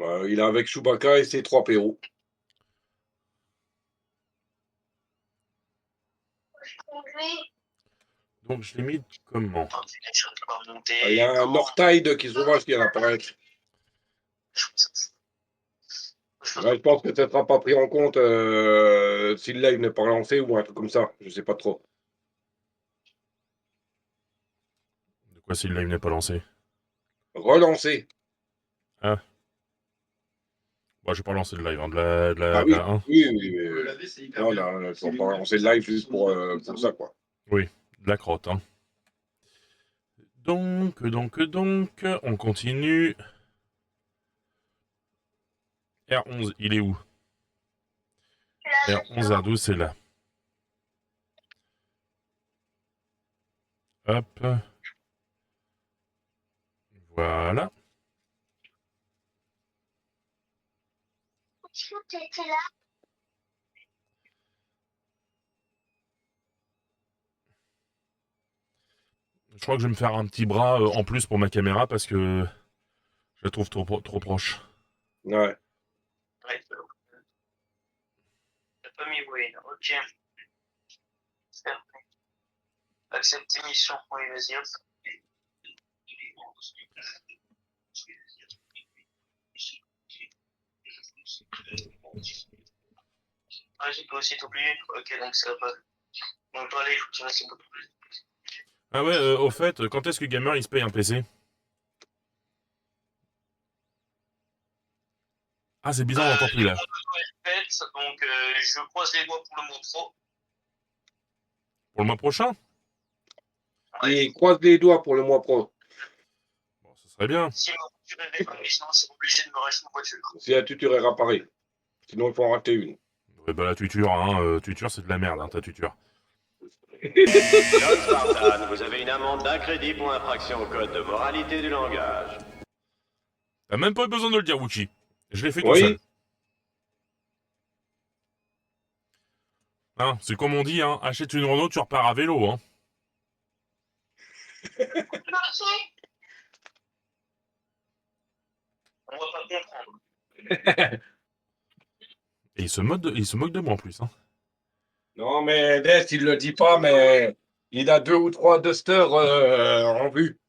Bah, il est avec Chewbacca et ses 3 PO. Donc je l'ai mis comment? Ah, il y a un Nortide qui sauvage qui vient d'apparaître. Ouais, je pense que ça sera pas pris en compte, si le live n'est pas lancé ou un truc comme ça, je sais pas trop. De quoi si le live n'est pas lancé? Relancé. Ah, bah, j'ai pas lancé le live, hein, Ah de oui, la 1. oui, oui, non, là, ils ont pas lancé le live juste pour ça, quoi. Oui, de la crotte, hein. Donc, on continue. R11, il est où? R11, R12, c'est là. Hop. Voilà. Je crois que je vais me faire un petit bras en plus pour ma caméra parce que je la trouve trop proche. Ouais. Ouais, t'as pas mis Wayne, ok. Accepter mission, oui, vas-y, hop. Ah, j'ai pas aussi t'oublier. Ok, donc ça va pas. Donc, toi, allez, il faut que tu restes un peu plus. Ah ouais, au fait, quand est-ce que Gamer il se paye un PC? Ah, c'est bizarre, on l'entend plus Les là. mois de toi est faite, donc je croise les doigts pour le mois pro. Pour le mois prochain? Ouais. Et croise les doigts pour le mois pro. Bon, ce serait bien. Si ma voiture est réparée, sinon c'est obligé de me racheter une voiture. Si la tuture est réparée. Sinon, il faut en racheter une. Ouais, bah la tuture, hein, tuture c'est de la merde, hein, ta tuture. John Spartan, vous avez une amende d'un crédit pour infraction au code de moralité du langage. T'as même pas eu besoin de le dire, Wookie. Je l'ai fait tout seul. Oui, Hein, c'est comme on dit, hein, achète une Renault, tu repars à vélo, hein. On va pas comprendre. Et il se moque de moi en plus, hein. non, mais Dest, il le dit pas, mais il a 2 ou 3 dusters en vue.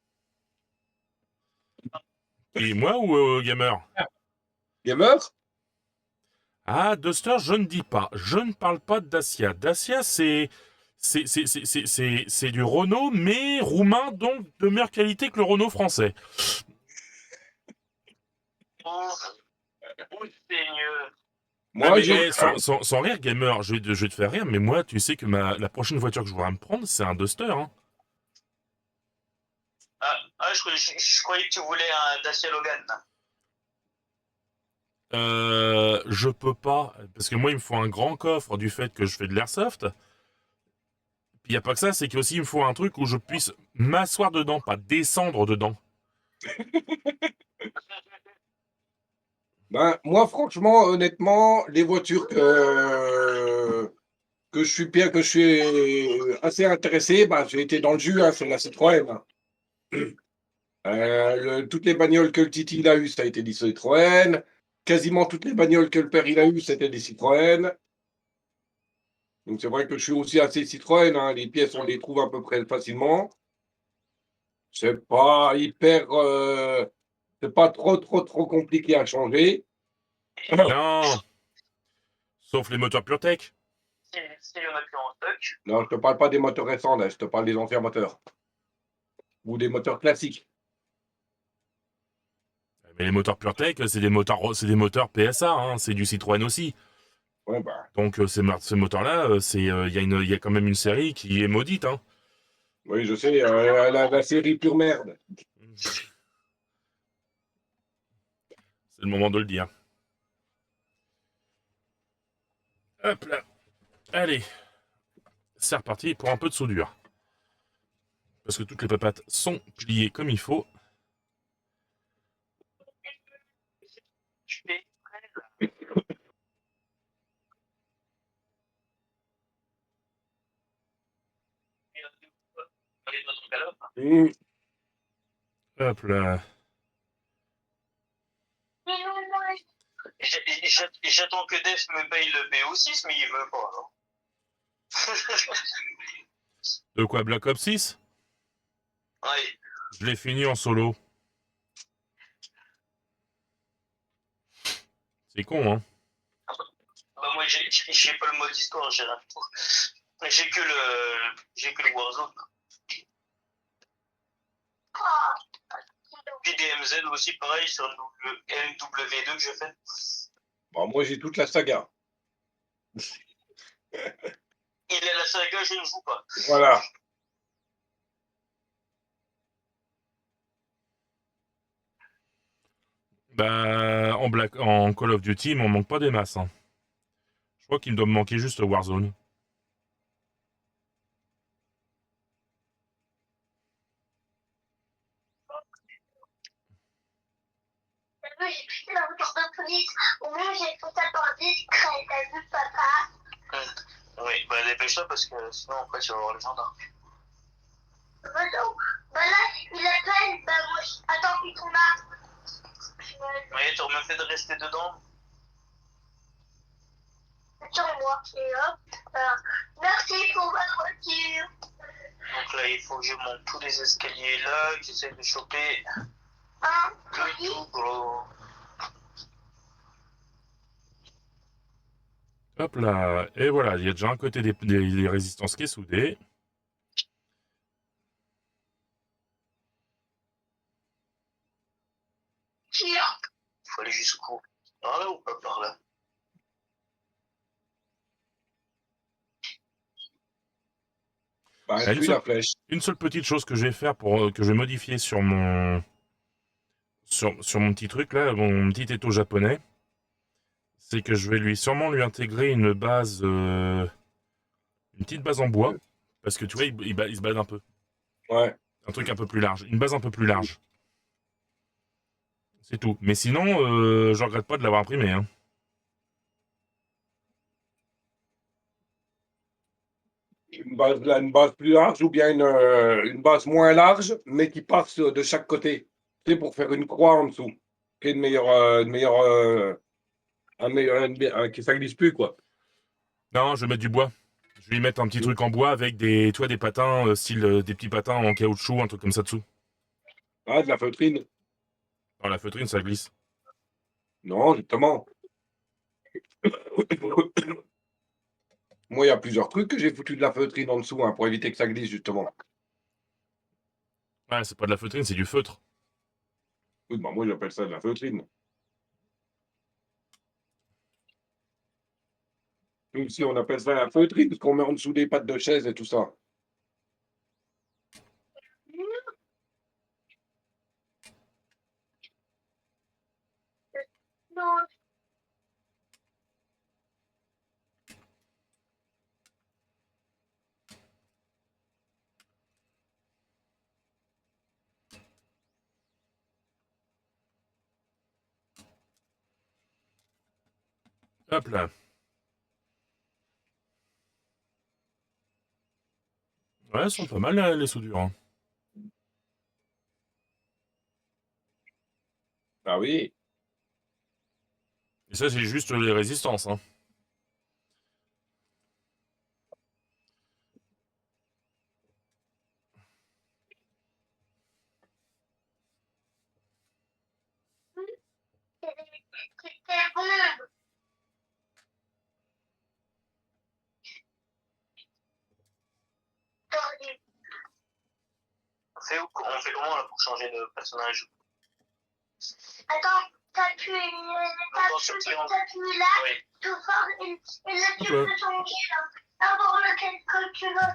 Qui, moi ou Gamer? Gamer? Ah, Duster, je ne dis pas. Je ne parle pas de Dacia. Dacia, c'est du Renault, mais roumain, donc de meilleure qualité que le Renault français. Oh, Seigneur. Ah, Moi, mais j'ai. sans rire, Gamer, je vais te faire rire, mais moi, tu sais que la prochaine voiture que je voudrais me prendre, c'est un Duster, hein. Je croyais que tu voulais un Dacia Logan. Je peux pas, parce que moi, il me faut un grand coffre du fait que je fais de l'airsoft. Puis il n'y a pas que ça, c'est qu'aussi, il me faut un truc où je puisse m'asseoir dedans, pas descendre dedans. Ben, moi, franchement, honnêtement, les voitures que je suis bien, que je suis assez intéressé, ben, j'ai été dans le jus, hein, c'est la Citroën. Toutes les bagnoles que le Titi il a eues, ça a été des Citroën. Quasiment toutes les bagnoles que le père il a eues, c'était des Citroën. Donc c'est vrai que je suis aussi assez Citroën, hein. Les pièces, on les trouve à peu près facilement. C'est pas hyper, c'est pas trop compliqué à changer. Non, sauf les moteurs PureTech. S'il y en a plus en stock. Non, je te parle pas des moteurs récents, là, je te parle des anciens moteurs. Ou des moteurs classiques. Mais les moteurs PureTech, c'est des moteurs PSA, hein, c'est du Citroën aussi. Ouais, bah, Donc ces moteurs-là, il y a quand même une série qui est maudite, hein. oui, je sais, la série pure merde. C'est le moment de le dire. Hop là. Allez, c'est reparti pour un peu de soudure. Parce que toutes les papates sont pliées comme il faut. Je fais prêt, là. Allez, dans ton galop. Mmh. Hop là. J'attends que Def me paye le BO6, mais il veut pas. Non. De quoi, Black Ops 6? Ouais. Je l'ai fini en solo. C'est con, hein. Bah moi j'ai pas le mode histoire, j'ai rien pour. J'ai que le Warzone. Puis DMZ aussi pareil sur le MW2 que je fais. Bon, moi, j'ai toute la saga. Il est la saga, je ne joue pas. Voilà. Bah, en Call of Duty, il m'en manque pas des masses, hein. Je crois qu'il doit me manquer juste Warzone. J'ai pris la voiture de police. Au moins, j'ai fait ça par discret. T'as vu, papa? Oui, bah dépêche-toi parce que sinon après tu vas voir les gendarmes. Bah non. Bah là, il appelle. Bah moi, attends, puis ton arme. Oui, t'as même fait de rester dedans. Sur moi. Et hop. Merci pour votre voiture. Donc là, il faut que je monte tous les escaliers là, que j'essaie de choper Un, le oui. tout gros. Hop là. Et voilà, il y a déjà un côté des résistances qui est soudé. Tire. Il faut aller jusqu'où? Par là ou pas par là? Bah, Ah, suis la flèche. une seule petite chose que je vais faire pour que je vais modifier sur mon mon petit truc là, mon petit étau japonais, c'est que je vais sûrement lui intégrer une petite base en bois, parce que tu vois, il se balade un peu. Ouais. Un truc un peu plus large, une base un peu plus large. C'est tout. Mais sinon, je regrette pas de l'avoir imprimé, hein. Une base plus large ou bien une base moins large, mais qui passe de chaque côté. Tu sais, pour faire une croix en dessous. Qui est que ça glisse plus, quoi. Non, je vais mettre du bois. Je vais y mettre un petit Mm. truc en bois avec tu vois, des patins, style des petits patins en caoutchouc, un truc comme ça dessous. Ah, de la feutrine. Dans la feutrine, ça glisse. Non, justement. Moi, il y a plusieurs trucs que j'ai foutu de la feutrine en dessous, hein, pour éviter que ça glisse, justement. Ouais, c'est pas de la feutrine, c'est du feutre. Oui, bah, moi, j'appelle ça de la feutrine. Nous aussi, on appelle ça la feutrine, parce qu'on met en dessous des pattes de chaise et tout ça. Non. Hop là. Ouais, elles sont pas mal, les soudures, hein. Ah oui. Et ça, c'est juste les résistances, hein. C'était bon. On fait comment là pour changer de personnage? Attends, t'appuies là, Oui. tout fort, et là tu Hop là. peux changer d'abord lequel que tu veux.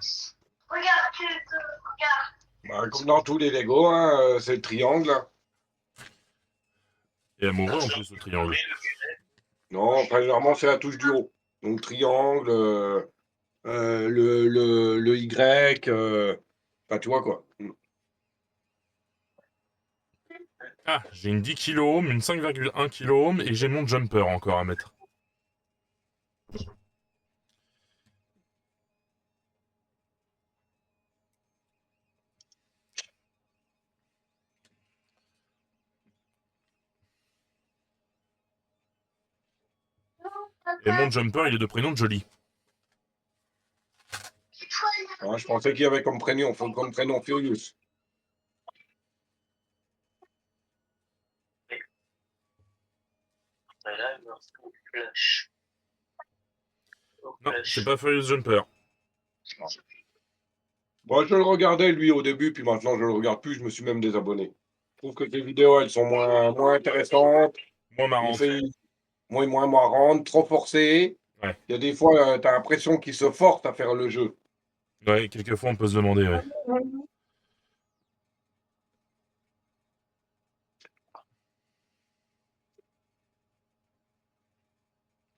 Regarde, regarde. Bah, comme dans tous les Lego, hein, c'est le triangle, hein. Et amoureux en plus, le triangle. Non, enfin, généralement, c'est la touche du haut. Donc, triangle, le Y, enfin, tu vois, quoi. Ah, j'ai une 10 kOhm, une 5,1 kOhm et j'ai mon jumper encore à mettre. Et mon jumper, il est de prénom de Jolie. Ah, je pensais qu'il y avait comme prénom Furious. Là, il me faut Flash. Non, c'est pas Furious Jumper. Bon, je le regardais lui au début, puis maintenant je le regarde plus, je me suis même désabonné. Je trouve que tes vidéos, elles sont moins intéressantes, Moins il marrant. fait moins marrantes, trop forcées. Ouais. Il y a des fois, tu as l'impression qu'il se force à faire le jeu. Ouais, quelquefois on peut se demander, ouais.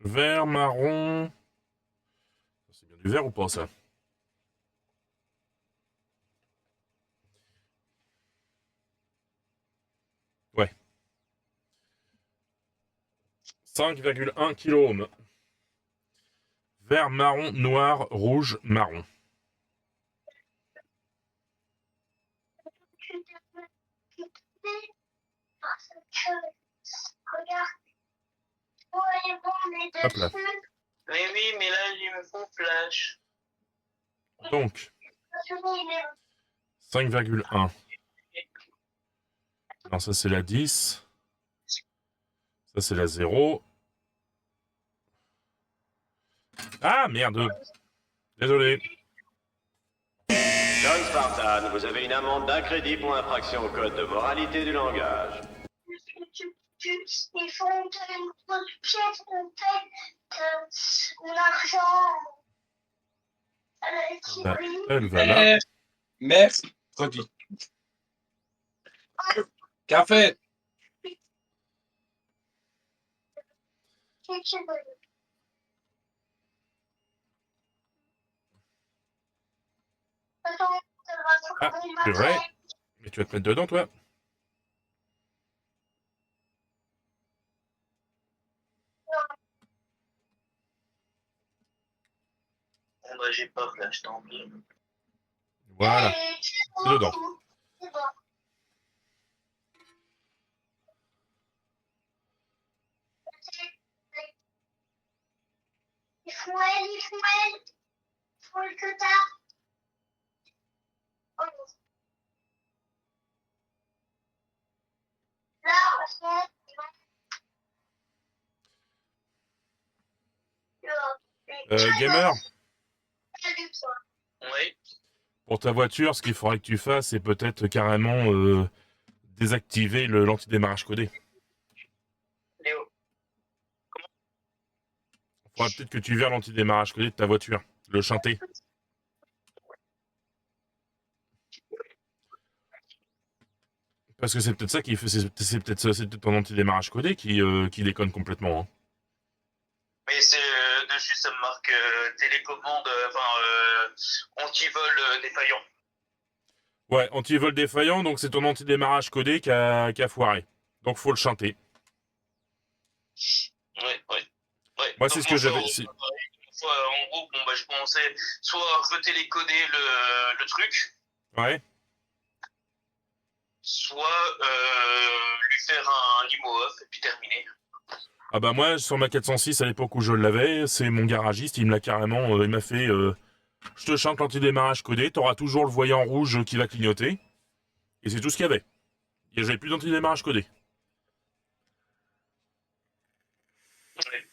Vert, marron. C'est bien du vert ou pas ça? Ouais. 5,1 kg. Vert, marron, noir, rouge, marron. Parce que, regarde, où est bon les Hop là. dessus? Mais oui, mais là, il me faut Flash. Donc, 5,1. Non, ça c'est la 10. Ça c'est la 0. Ah merde. Désolé. John Spartan, vous avez une amende d'un crédit pour infraction au code de moralité du langage. Ils font une autre pièce en fait de l'argent. Bah, elle va là. Merci. Redis. Café. Ah, purée. Mais tu vas te mettre dedans, toi? Bon, bah, j'ai pas Flash, tant pis. Voilà. C'est dedans. C'est bon. Il faut le que t'as. Oh, là, on Gamer, Oui. pour ta voiture, ce qu'il faudrait que tu fasses, c'est peut-être carrément désactiver l'antidémarrage codé. Léo. Il faudrait peut-être que tu vires l'antidémarrage codé de ta voiture. Le chanter. Parce que c'est peut-être ça qui fait. C'est peut-être ton antidémarrage codé qui déconne complètement. Hein. Mais c'est dessus, ça me marque télécommande, anti-vol défaillant. Ouais, anti-vol défaillant, donc c'est ton antidémarrage codé qui a foiré. Donc faut le chanter. Ouais. Moi, Donc, c'est ce que j'avais. en gros, bon, bah, je pensais soit retélécoder le truc, Ouais. soit lui faire un IMO off et puis terminer. Ah bah moi, sur ma 406, à l'époque où je l'avais, c'est mon garagiste, il me l'a carrément... il m'a fait... je te chante l'antidémarrage codé, t'auras toujours le voyant rouge qui va clignoter. Et c'est tout ce qu'il y avait. Il n'y avait plus d'antidémarrage codé. Ouais,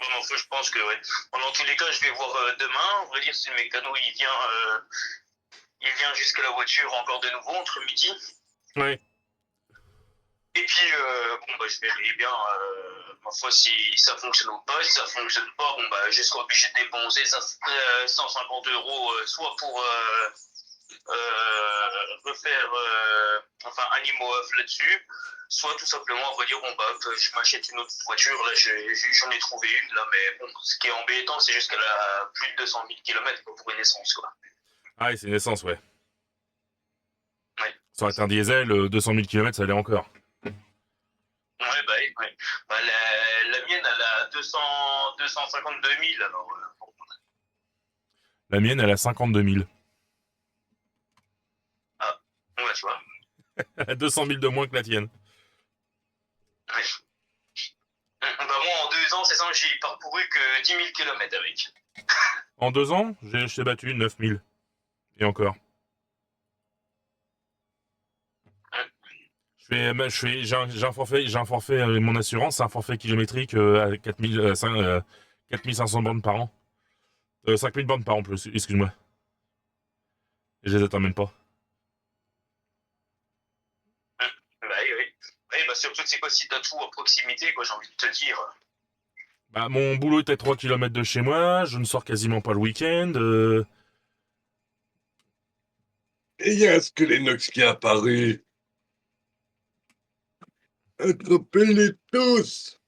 bon, enfin, je pense que ouais. Bon, dans tous les cas, je vais voir demain. On va dire si le mécano il vient jusqu'à la voiture encore de nouveau entre midi. Ouais. Et puis bon bah je verrai bien ma foi si ça fonctionne ou pas. Si ça fonctionne pas, bon bah je serai obligé de dépenser 150 euros soit pour refaire un IMO off là-dessus, soit tout simplement on va dire bon bah je m'achète une autre voiture. Là j'en ai trouvé une là, mais bon ce qui est embêtant c'est juste qu'elle a plus de 200 000 km pour une essence quoi. Ah, c'est une essence, ouais. Ouais. Ça aurait été un diesel, 200 000 km, ça allait encore. Ouais, bah, ouais. Bah, la mienne, elle a 252 000, alors. La mienne, elle a 52 000. Ah, ouais, tu vois. Elle a 200 000 de moins que la tienne. Ouais. Bah, moi, en 2 ans, c'est 13 ans, j'ai parcouru que 10 000 km avec. En 2 ans, je t'ai battu 9000. Et encore. J'ai un forfait, mon assurance, c'est un forfait kilométrique à 4500 bornes par an. 5000 bornes par an plus, excuse-moi. Et je les atteins même pas. Bah oui, oui. Oui, bah surtout que c'est quoi si t'as tout à proximité, quoi, j'ai envie de te dire. Bah, mon boulot est à 3 km de chez moi, je ne sors quasiment pas le week-end. Et il y a un Skelenox qui est apparu. Attrapez-les tous.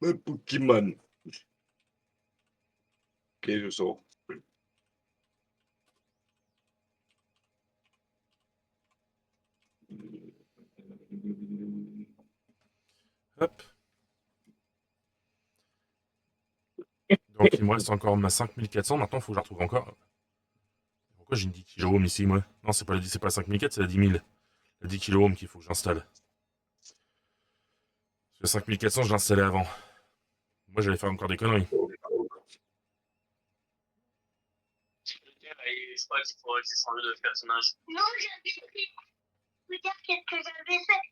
Un Pokémon. Ok, je sors. Hop. Donc il me reste encore ma 5400, maintenant il faut que je la retrouve encore. Pourquoi j'ai une 10 kilo ici, moi? Non, c'est pas la 5400, c'est la 10 000. La 10 kilo qu'il faut que j'installe. Parce que 5400, je l'installais avant. Moi, j'allais faire encore des conneries. Je crois qu'il faut que c'est changer de personnage. Non, j'avais fait. Regarde qu'est-ce que j'avais fait.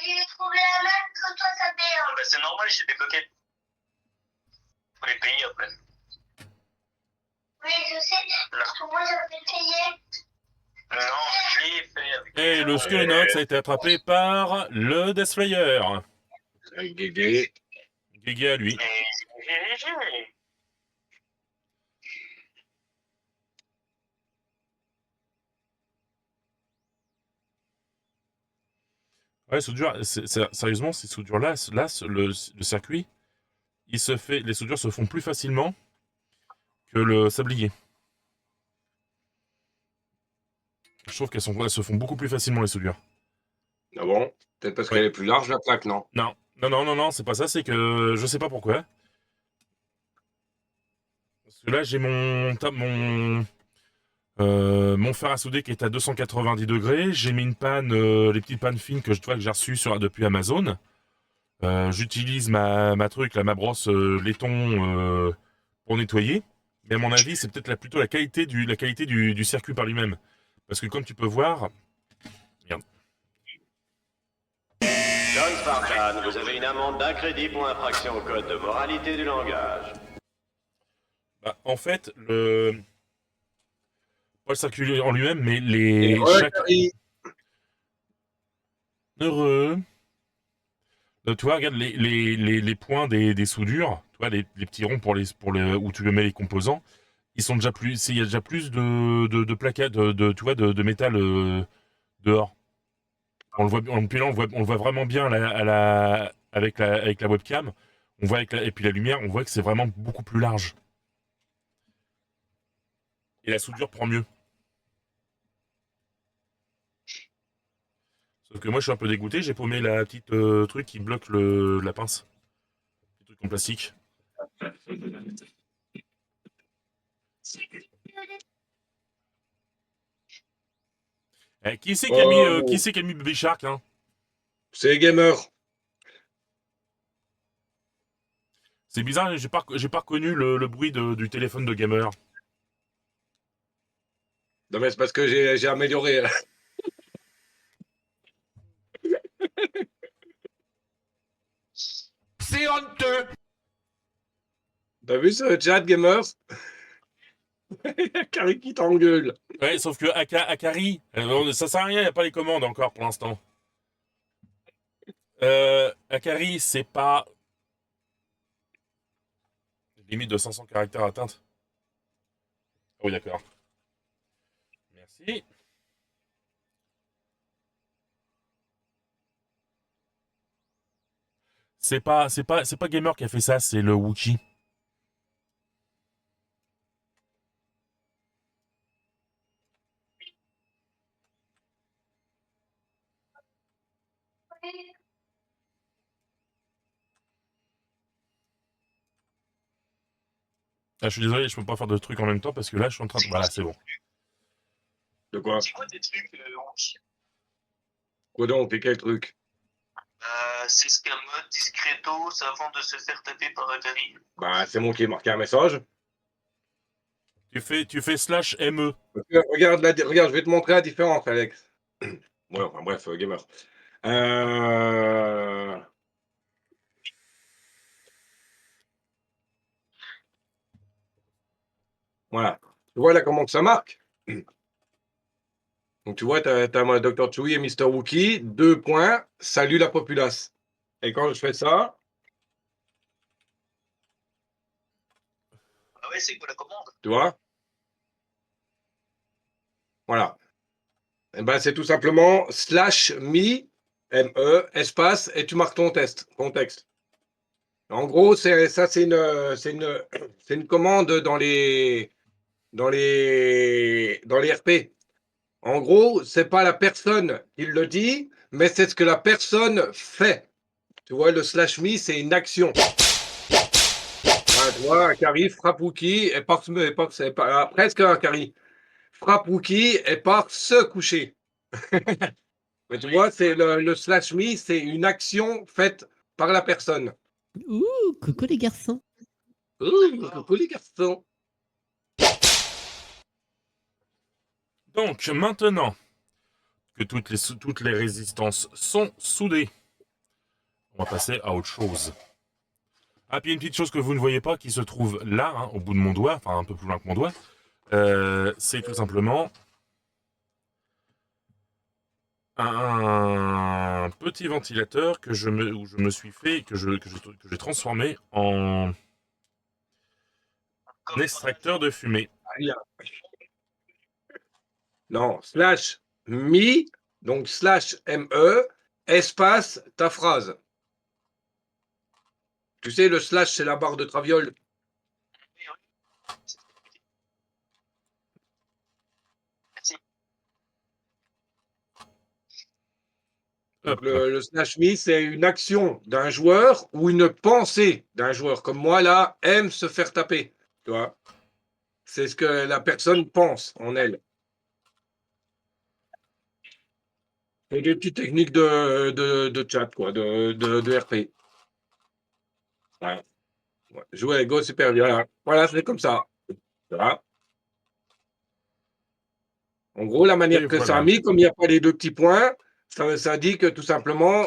J'ai trouvé la même que toi, ça fait. Ah bah c'est normal, j'ai débloqué. Faut les payer après. Oui, je sais. Parce que moi, j'avais payé. Non, je l'ai fait avec. Et le Skelenox a été attrapé par le Death Slayer. Un Guégué. Guégué à lui. Ouais, soudure, sérieusement, ces soudures-là, le circuit, les soudures se font plus facilement que le sablier. Je trouve qu'elles se font beaucoup plus facilement, les soudures. Ah bon? Peut-être parce Ouais. qu'elle est plus large, la plaque, non? Non, c'est pas ça, c'est que je sais pas pourquoi. Parce que là, j'ai mon fer à souder qui est à 290 degrés. J'ai mis une panne, les petites pannes fines que j'ai reçues depuis Amazon. J'utilise ma brosse laiton pour nettoyer. Mais à mon avis, c'est peut-être plutôt la qualité du circuit par lui-même. Parce que comme tu peux voir... Merde. John Spartan, vous avez une amende d'un crédit pour infraction au code de moralité du langage. Bah, en fait, pas le circuit en lui-même, mais Heureux. Tu vois, regarde les points des soudures, tu vois, les petits ronds où tu mets les composants, ils sont déjà plus, il y a déjà plus de plaquettes, tu vois, de métal dehors. On le voit, puis là, on le voit vraiment bien avec la webcam. On voit et puis la lumière, on voit que c'est vraiment beaucoup plus large. Et la soudure prend mieux. Sauf que moi, je suis un peu dégoûté, j'ai paumé la petite truc qui bloque la pince. Le truc en plastique. Qui c'est qui a mis Baby Shark, hein? C'est les gamers. C'est bizarre, j'ai pas reconnu le bruit du téléphone de gamer. Non, mais c'est parce que j'ai amélioré. C'est honteux! T'as vu ce chat, gamers? Carré qui t'engueule. Ouais, sauf que Akari, ça sert à rien, il n'y a pas les commandes encore pour l'instant. Akari, c'est pas... Limite de 500 caractères atteintes. Ah oui, d'accord. Merci. C'est pas Gamer qui a fait ça, c'est le Wookie. Ah, je suis désolé, je peux pas faire de trucs en même temps parce que là, je suis en train de... Voilà, c'est bon. De quoi? C'est quoi tes trucs, Quoi donc? T'es quel truc? c'est qu'un mode discretos avant de se faire taper par Akari. Bah, c'est moi qui ai marqué un message. Tu fais /ME. Regarde, regarde, je vais te montrer la différence, Alex. Ouais, enfin, bref, gamer. Euh, Voilà. Tu vois là comment que ça marque? Donc tu vois, tu as Dr. Chewie et Mr. Wookie, 2 points, salut la populace. Et quand je fais ça, Ah ouais, c'est quoi la commande? tu vois, voilà. Et ben, c'est tout simplement /me, M-E, espace, et tu marques ton texte. En gros, c'est une commande dans les RP. En gros, c'est pas la personne qui le dit, mais c'est ce que la personne fait. Tu vois, le /me, c'est une action. Voilà, tu vois, Akari frappe Wookie c'est pas, presque un Akari. Frappe Wookie et part se coucher. Mais tu vois, c'est le /me, c'est une action faite par la personne. Ouh, coucou les garçons. Coucou les garçons. Donc, maintenant que toutes les résistances sont soudées, on va passer à autre chose. Ah, puis il y a une petite chose que vous ne voyez pas qui se trouve là, hein, au bout de mon doigt, enfin un peu plus loin que mon doigt. C'est tout simplement un petit ventilateur où je me suis fait, que j'ai transformé en extracteur de fumée. Non, /me, donc /me, espace, ta phrase. Tu sais, le slash, c'est la barre de traviole. Donc, Hop. le /me, c'est une action d'un joueur ou une pensée d'un joueur. Comme moi, là, aime se faire taper. Tu vois, c'est ce que la personne pense en elle. C'est des petites techniques de chat, quoi, de RP. Ouais. Ouais. Jouer avec Go, super bien. Voilà, c'est comme ça. Voilà. En gros, la manière Et que ça a voilà. mis, comme il n'y a pas les 2 petits points, ça dit que tout simplement,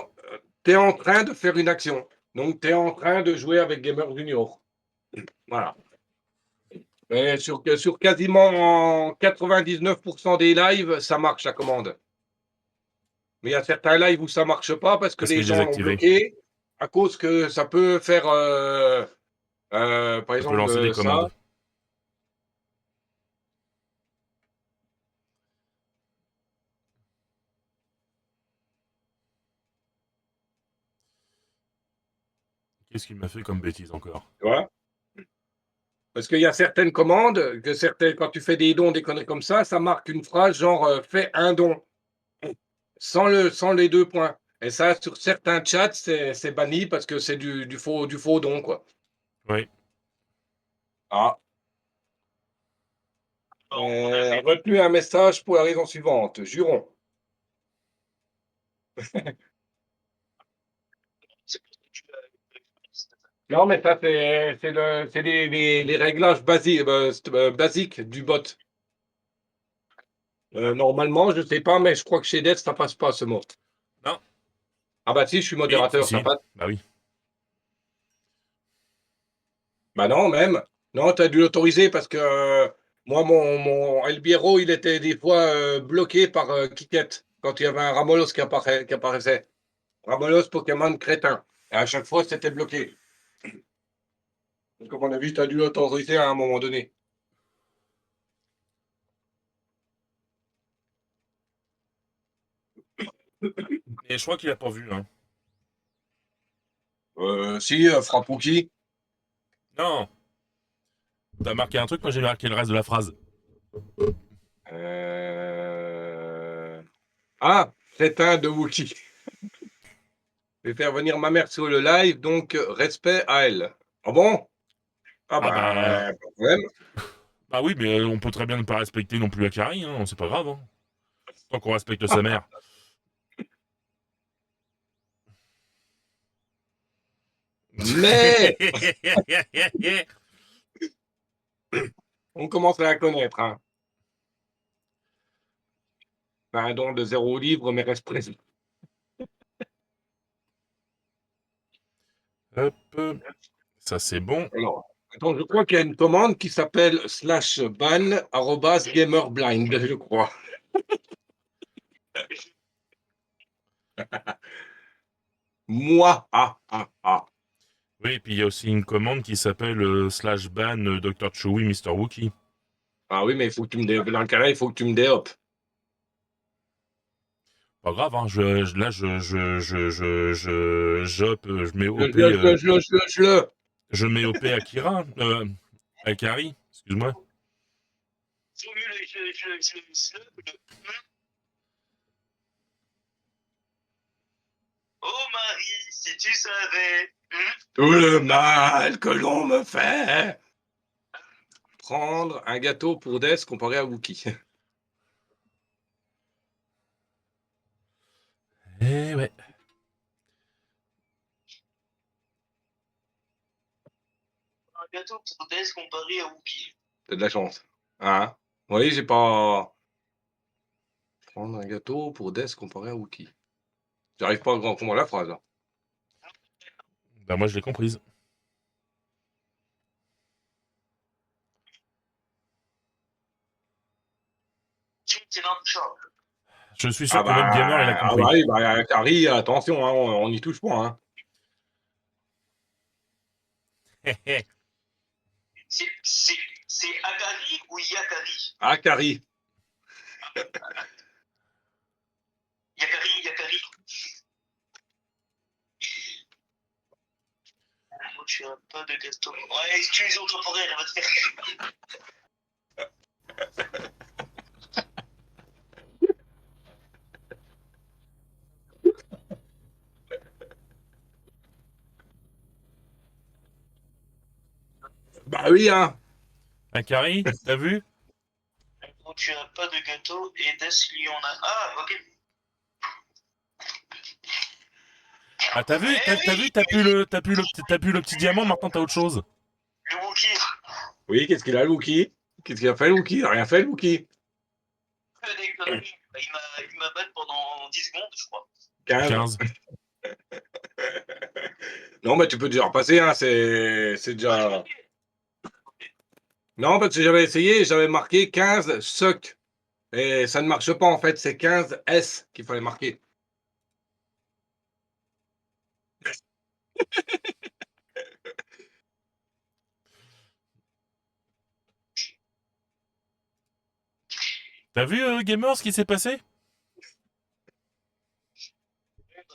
tu es en train de faire une action. Donc, tu es en train de jouer avec Gamer Junior. Voilà. Et sur quasiment 99% des lives, ça marche la commande. Mais il y a certains lives où ça ne marche pas parce que Parce qu'il les est gens l'ont désactivé. bloqué à cause que ça peut faire, par Ça peut exemple, lancer des ça. commandes. Qu'est-ce qu'il m'a fait comme bêtise encore? Tu vois? Parce qu'il y a certaines commandes, quand tu fais des dons, des conneries comme ça marque une phrase genre fais un don, sans les 2 points. Et ça, sur certains chats, c'est banni parce que c'est du faux don, quoi. Oui. Ah. On avait Retenu un message pour la raison suivante. Juron. Non, mais ça, c'est les réglages basiques du bot. Normalement, je ne sais pas, mais je crois que chez Dev, ça passe pas ce mot. Non. Ah bah si, je suis Si, modérateur, si. ça passe. Bah oui. Bah non, même. Non, tu as dû l'autoriser parce que moi, mon Elbiero, il était des fois bloqué par Kiket quand il y avait un Ramolos qui apparaissait. Ramolos Pokémon crétin. Et à chaque fois, c'était bloqué. Donc, comme on a vu, tu as dû l'autoriser à un moment donné. Et je crois qu'il a pas vu, hein. Si, Frappouki. Non. T'as marqué un truc, moi j'ai marqué le reste de la phrase. Ah, crétin de Wookie. Je vais faire venir ma mère sur le live, donc respect à elle. Ah bon? Ah Ah bah, bah. pas de problème. Bah oui, mais on peut très bien ne pas respecter non plus Akari, hein. C'est pas grave, hein. Tant qu'on respecte sa mère. Mais on commence à la connaître. Hein. Un don de 0 livre, mais reste présent. Hop. Ça, c'est bon. Alors, attends, je crois qu'il y a une commande qui s'appelle /ban @gamerblind, je crois. Moi, Oui, et puis il y a aussi une commande qui s'appelle /ban Dr. Chewie Mr. Wookie. Ah oui, mais il faut que tu me dans le cas là, il faut que tu me déhopes. Pas grave, hein, là, je mets OP, Je. je mets OP Akira, Akari, excuse-moi. Oh Marie, si tu savais. Tout le mal que l'on me fait. Prendre un gâteau pour Des comparé à Wookie. Eh ouais. Un gâteau pour Des comparé à Wookie. T'as de la chance. Hein? Oui, j'ai pas. Prendre un gâteau pour Des comparé à Wookie. J'arrive pas à comprendre la phrase. Là. Bah moi, je l'ai comprise. C'est l'impuissant. Je suis sûr que même Gamer, il a compris. oui, bah, Harry, attention, hein, on n'y touche pas. Hein. C'est Akari ou Yakari? Akari. Yakari. Oh, tu as pas de gâteau. Ouais, excuse-moi, temporaire, elle va te faire. Bah oui, hein. Akari, t'as vu? Oh, tu as pas de gâteau et Des lui en a. Ah, ok. Ah, t'as vu? T'as vu? T'as plus le petit diamant, maintenant t'as autre chose. Le Wookie. Oui, qu'est-ce qu'il a, le Wookie? Qu'est-ce qu'il a fait, le Wookie? Il a rien fait, le Wookie. Des conneries. Il m'a battu pendant 10 secondes, je crois. 15. 15. Non, mais tu peux déjà repasser, hein, c'est déjà. Non, parce que j'avais essayé, j'avais marqué 15 suck. Et ça ne marche pas, en fait, c'est 15 S qu'il fallait marquer. T'as vu, Gamer, ce qui s'est passé?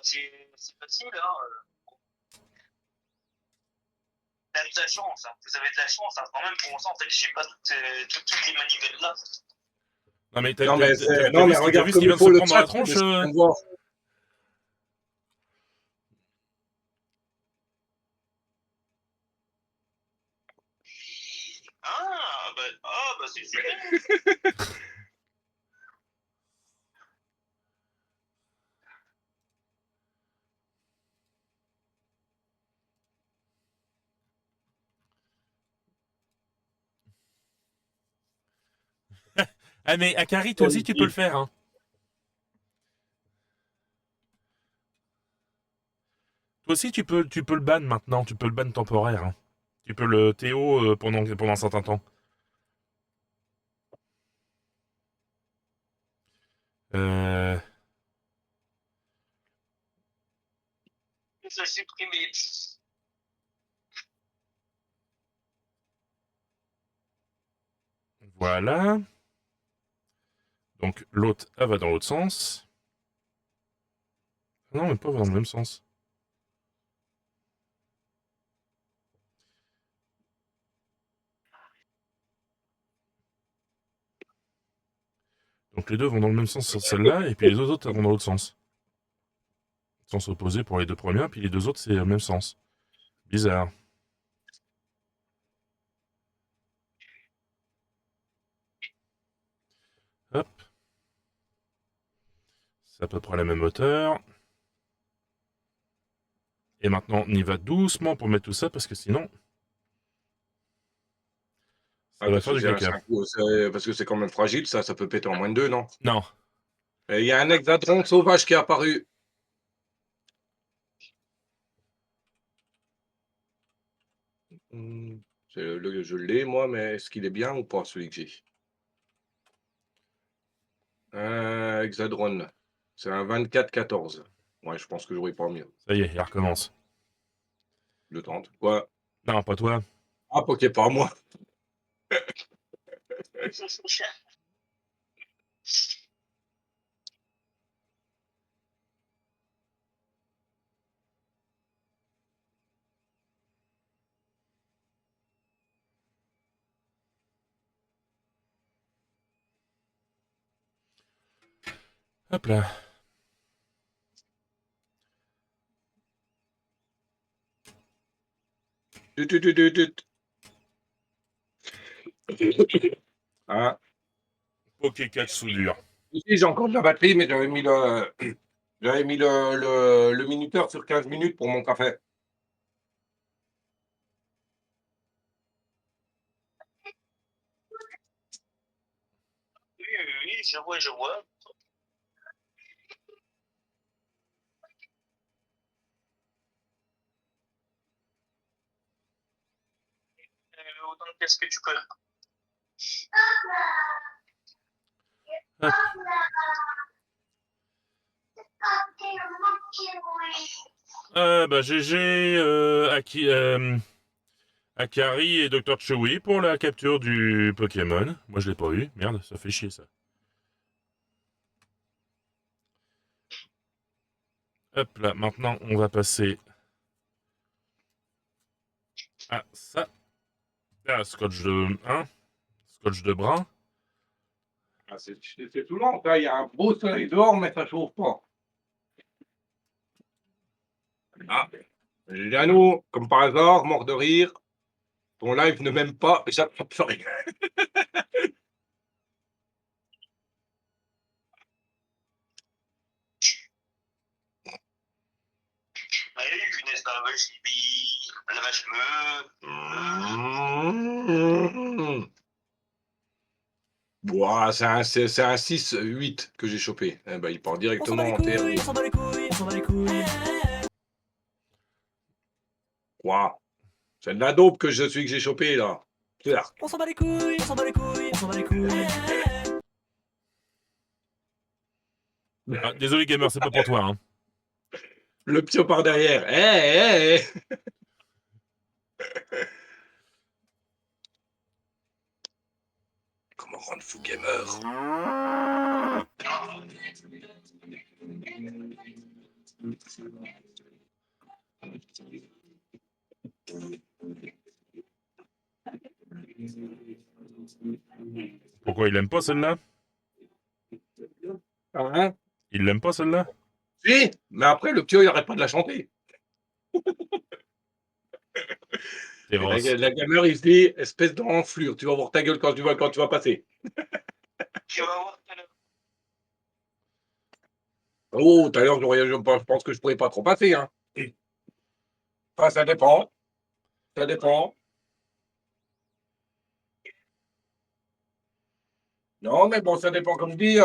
C'est facile, hein. Vous avez de la chance, hein. Vous avez de la chance, hein. Quand même, pour l'instant, en fait, j'ai pas toutes les manivelles là. Non, mais Non, mais, t'as vu regarde ce comme qu'il il vient de faut se le prendre dans la chat. tronche? Bah c'est super. Ah, mais Akari, toi aussi, tu peux le faire, hein. Toi aussi, tu peux le ban maintenant. Tu peux le ban temporaire. Hein. Tu peux le Théo pendant un certain temps. Euh... Je l'ai supprimé. Voilà. Donc, l'autre, elle va dans l'autre sens. Non, mais pas dans le même sens. Donc, les deux vont dans le même sens sur celle-là, et puis les deux autres vont dans l'autre sens. Sens opposé pour les deux premières, puis les deux autres, c'est le même sens. Bizarre. Hop. C'est à peu près la même hauteur. Et maintenant, on y va doucement pour mettre tout ça, parce que sinon, ça va parce faire que du caca. parce que c'est quand même fragile, ça peut péter en moins de 2, non? Non. Et il y a un hexadron sauvage qui est apparu. Je l'ai, moi, mais est-ce qu'il est bien ou pas, celui que j'ai? Hexadron. C'est un 24-14. Ouais, je pense que j'aurais pas mieux. Ça y est, il recommence. Je tente. Quoi? Non, pas toi. Ah, ok, pas moi. Hop là. Tut, tut, tut, tut, tut. Ah, Poké 4 soudure. ici, j'ai encore de la batterie, mais j'avais mis le minuteur sur 15 minutes pour mon café. Oui, oui, oui, je vois, je vois. Autant de pièces que tu peux. Hop. Bah GG Akari et Dr. Chewie pour la capture du Pokémon. Moi je l'ai pas eu. Merde, ça fait chier ça. Hop là, maintenant on va passer à ça. Ah, scotch de 1. Scotch de brun. Ah, c'est tout lent. Il y a un beau soleil dehors, mais ça chauffe pas. Ah, Giuliano, comme par hasard, mort de rire. Ton live ne m'aime pas, j'attrape rien. Oui, punaise, la vache, la vache Mmh. Ouah, c'est un 6-8 que j'ai chopé. Eh ben, il part directement en terre. on s'en bat les couilles, on s'en bat les couilles. Ouah, c'est de la dope que j'ai chopé là. Putain. On s'en bat les couilles, on s'en bat les couilles, on s'en bat les couilles. Ah, désolé gamer, c'est pas pour toi. Hein. Le pio par derrière. Eh, eh, eh. Comment rendre fou gamer? Pourquoi il aime pas celle-là? Hein? Il l'aime pas celle-là? Si, mais après, le pio, il arrête pas de la chanter. T'es Et rosse. la gamer, il se dit, espèce d'enflure, tu vas voir ta gueule quand tu vas passer. Tu vas voir tout à l'heure. Oh, tout à l'heure, je pense que je pourrais pas trop passer, hein. Enfin, ça dépend. Ça dépend. Non, mais bon, ça dépend, comme je dis,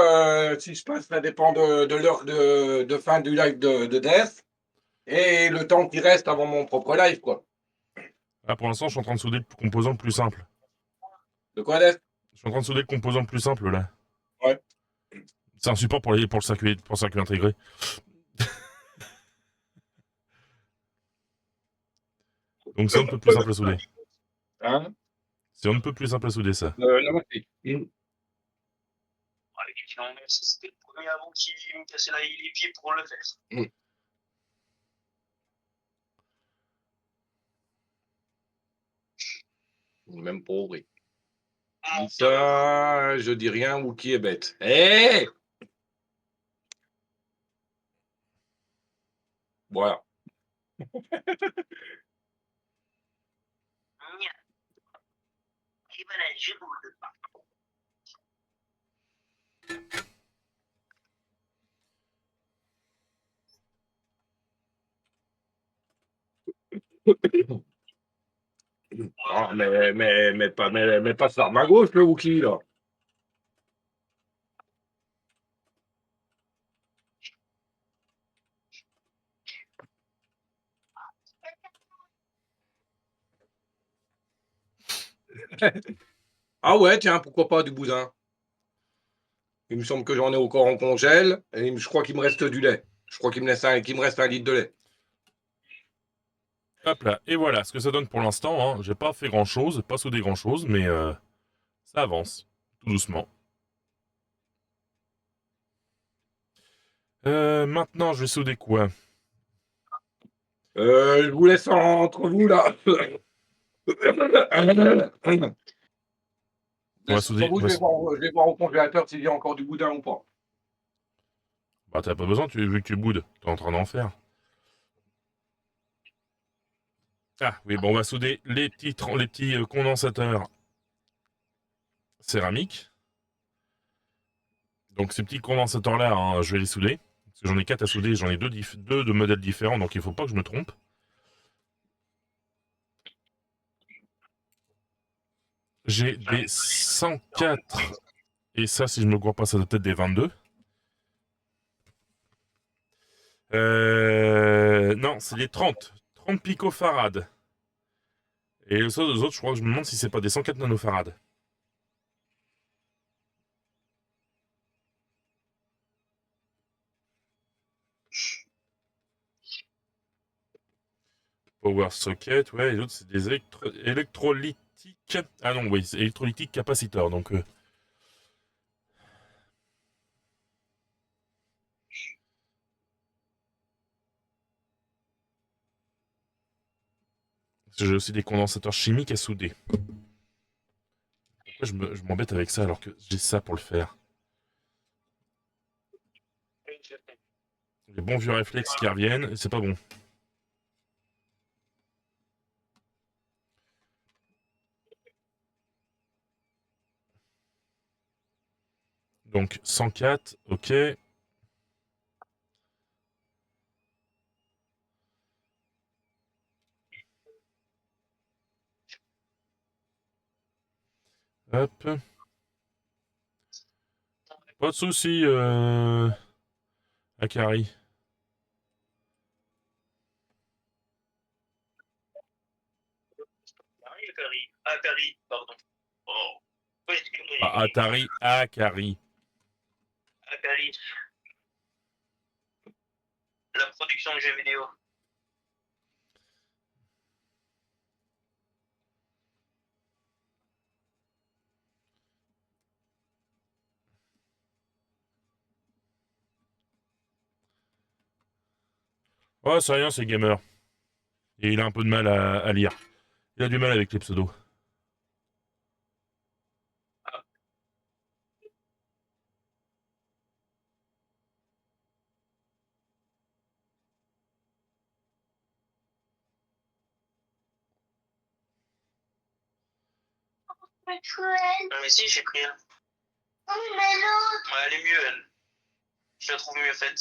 si je passe, ça dépend de l'heure de fin du live de Death et le temps qui reste avant mon propre live, quoi. Ah, pour l'instant, je suis en train de souder le composant le plus simple. De quoi, Death? Je suis en train de souder le composant le plus simple là. Ouais. C'est un support pour le circuit intégré. Donc c'est un peu plus simple à souder. Hein? C'est un peu plus simple à souder ça. La moitié. C'était le premier avant qui me cassait les pieds pour le faire. Même pas ouvert. Ça, je dis rien ou qui est bête. Eh! Voilà. Et voilà, je boude. Ah, mais pas ça. Ma gauche, le Wookie, là. Ah ouais, tiens, pourquoi pas du boudin? Il me semble que j'en ai encore en congèle et je crois qu'il me reste du lait. Je crois qu'il me reste 1 litre de lait. Hop là, et voilà ce que ça donne pour l'instant. Hein. J'ai pas fait grand chose, pas soudé grand chose, mais ça avance, tout doucement. Maintenant, je vais souder quoi? Je vous laisse entre vous là. On va souder. Sans vous, je vais voir au congélateur s'il y a encore du boudin ou pas. Bah, t'as pas besoin, vu que tu boudes. T'es en train d'en faire. Ah, oui, bon, on va souder les petits condensateurs céramiques. Donc, ces petits condensateurs-là, hein, je vais les souder. Parce que j'en ai 4 à souder, j'en ai deux de modèles différents, donc il faut pas que je me trompe. J'ai des 104, et ça, si je me gourre pas, ça doit être des 22. Non, c'est des 30. 30 picofarades. Et les autres, je crois que je me demande si c'est pas des 104 nanofarades. Power socket, ouais, les autres, c'est des électrolytiques. Ah non, oui, c'est électrolytiques capaciteurs, donc... J'ai aussi des condensateurs chimiques à souder. Pourquoi je m'embête avec ça alors que j'ai ça pour le faire? Les bons vieux réflexes qui reviennent, c'est pas bon. Donc 104, ok. Hop. Pas de soucis, Akari. Atari, pardon. Oh. Oui, Ah, Atari, Akari. Atari, la production de jeux vidéo. Oh, c'est rien, c'est gamer. Et il a un peu de mal à lire. Il a du mal avec les pseudos. Mais Joël, Mais si, j'ai pris un. oui, mais l'autre, Ouais, elle est mieux, elle. Je la trouve mieux faite.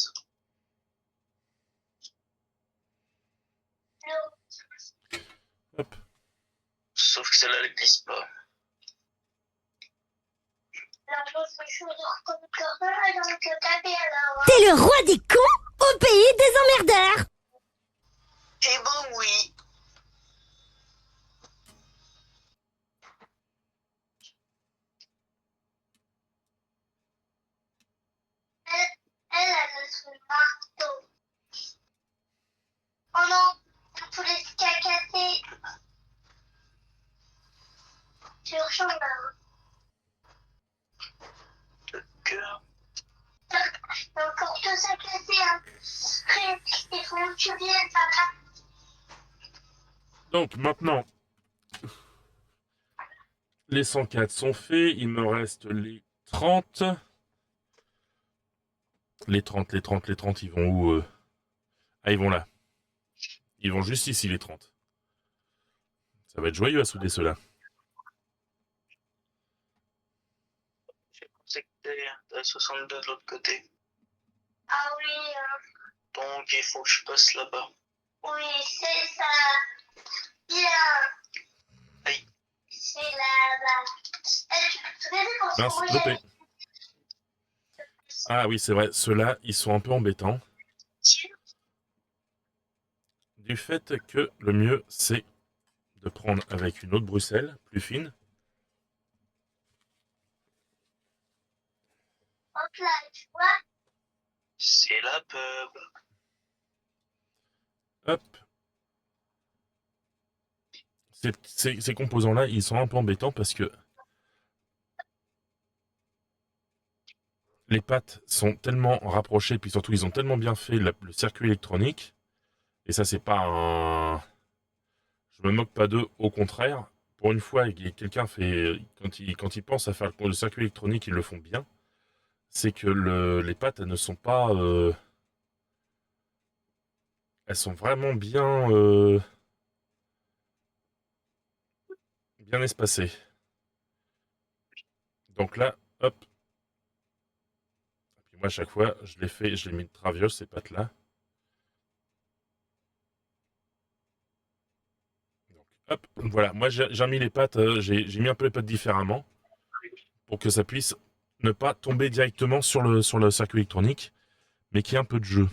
Hop. Sauf que celle-là, elle glisse pas. la chose je suis comme Corinne, donc t'avais alors. T'es le roi des cons au pays des emmerdeurs. Eh ben oui. Elle a son marteau. Oh non, tous les cacassés. Sur champ là. Le cœur. Il y a encore deux à casser, hein. Après, il faut que tu viennes, papa. Donc maintenant, les 104 sont faits. Il me reste les 30. Les 30, ils vont où Ah, ils vont là. Ils vont juste ici, les 30. Ça va être joyeux à souder ceux-là. J'ai pensé que t'es à 62 de l'autre côté. Ah oui, Donc il faut que je passe là-bas. oui, c'est ça. Bien. Aïe. C'est là-bas. Tu peux te regarder quand Mince, c'est loupé. Ah oui, c'est vrai, ceux-là, ils sont un peu embêtants. Du fait que le mieux, c'est de prendre avec une autre Bruxelles, plus fine. Hop là, tu vois. C'est la pub. Hop. Ces composants-là, ils sont un peu embêtants parce que les pattes sont tellement rapprochées, puis surtout, ils ont tellement bien fait le circuit électronique. Et ça, c'est pas un... Je me moque pas d'eux, au contraire. Pour une fois, quelqu'un fait... Quand il pense à faire le circuit électronique, ils le font bien. C'est que les pattes, elles ne sont pas... elles sont vraiment bien... bien espacées. Donc là, hop. Et puis moi, à chaque fois, je les mets de traviole, ces pattes-là. Donc, hop, voilà. Moi, j'ai mis les pattes, j'ai mis un peu les pattes différemment pour que ça puisse ne pas tomber directement sur le circuit électronique, mais qu'il y ait un peu de jeu.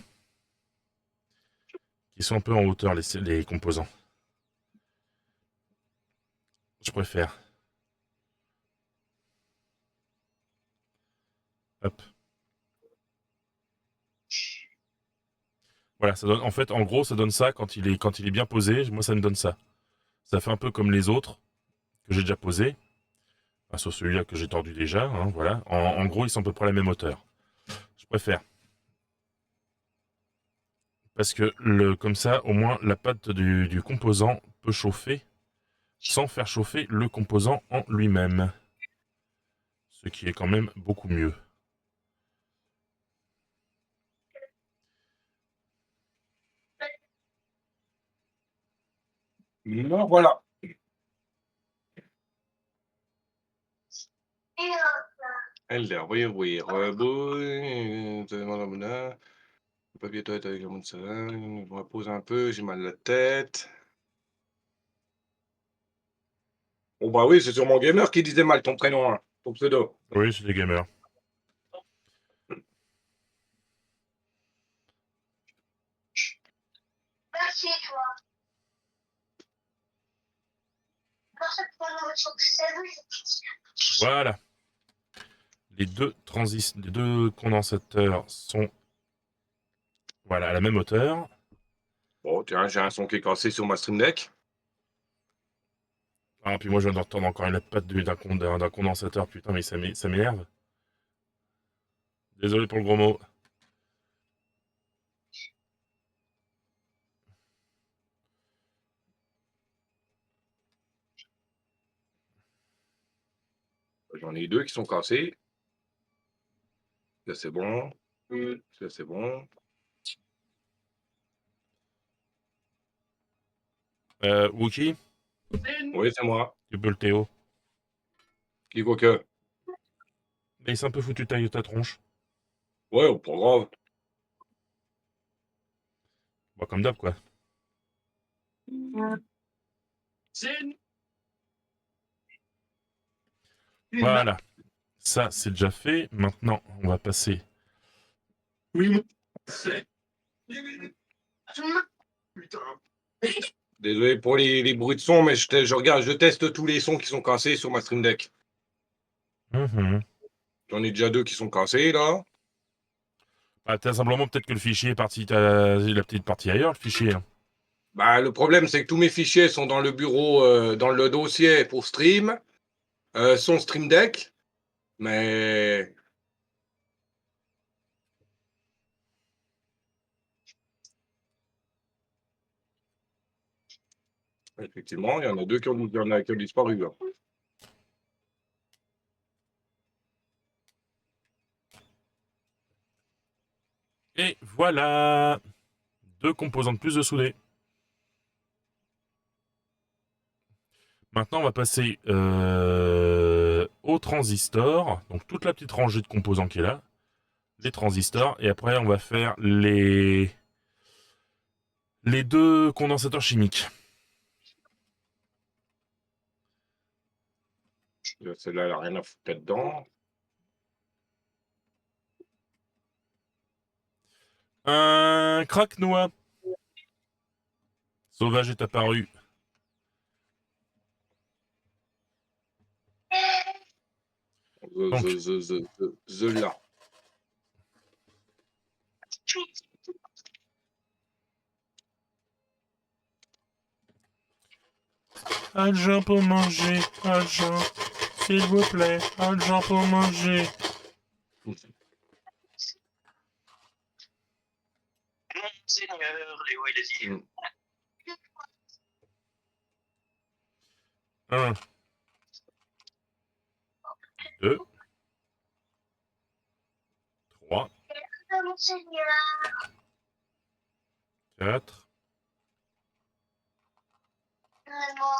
Qui sont un peu en hauteur, les composants. Je préfère. Hop. Voilà, ça donne, en fait, en gros, ça donne ça quand il est bien posé. Moi, ça me donne ça. Ça fait un peu comme les autres que j'ai déjà posés. Enfin, sauf celui-là que j'ai tordu déjà. Hein, voilà. En gros, ils sont à peu près à la même hauteur. Je préfère. Parce que comme ça, au moins, la pâte du composant peut chauffer sans faire chauffer le composant en lui-même. Ce qui est quand même beaucoup mieux. Non, voilà. Et Alors, oui, oui. Rebou, papier toilette avec le monde ça. Je me repose un peu, j'ai mal à la tête. Bon, bah oui, c'est sûrement Gamer qui disait mal ton prénom, hein, ton pseudo. Oui, c'est des gamers. merci, toi. Merci pour la nourriture que ça veut. Voilà. Les deux condensateurs sont voilà, à la même hauteur. Bon, tiens, j'ai un son qui est cassé sur ma Stream Deck. Ah, puis moi, je viens d'entendre encore une patte d'un condensateur. Putain, mais ça m'énerve. Désolé pour le gros mot. J'en ai deux qui sont cassés. Ça, c'est bon. Ça, c'est bon. Wookie, Oui, c'est moi. tu peux le Théo. Qui vaut que. Mais il s'est un peu foutu ta tronche. Ouais, pas grave. Bah, comme d'hab, quoi. Voilà. Ça, c'est déjà fait. Maintenant, on va passer. Désolé pour les bruits de son, mais je teste tous les sons qui sont cassés sur ma Stream Deck. Mhm. J'en ai déjà deux qui sont cassés, là. Bah, t'as simplement peut-être que le fichier est parti. La petite partie ailleurs, le fichier. Hein. Bah, le problème, c'est que tous mes fichiers sont dans le bureau, dans le dossier pour stream, son Stream Deck, mais effectivement, il y en a deux qui ont disparu. Là. Et voilà. Deux composants de plus de soudés. Maintenant, on va passer au transistor. Donc, toute la petite rangée de composants qui est là. Les transistors. Et après, on va faire les deux condensateurs chimiques. Celle-là, elle a rien à foutre là-dedans. Un craque-noix. Sauvage est apparu. Donc. Là. Argent pour manger, argent. S'il vous plaît, argent pour manger. Monseigneur, Léo, il est dit. 1, 2, 3, Monseigneur, 4, vraiment,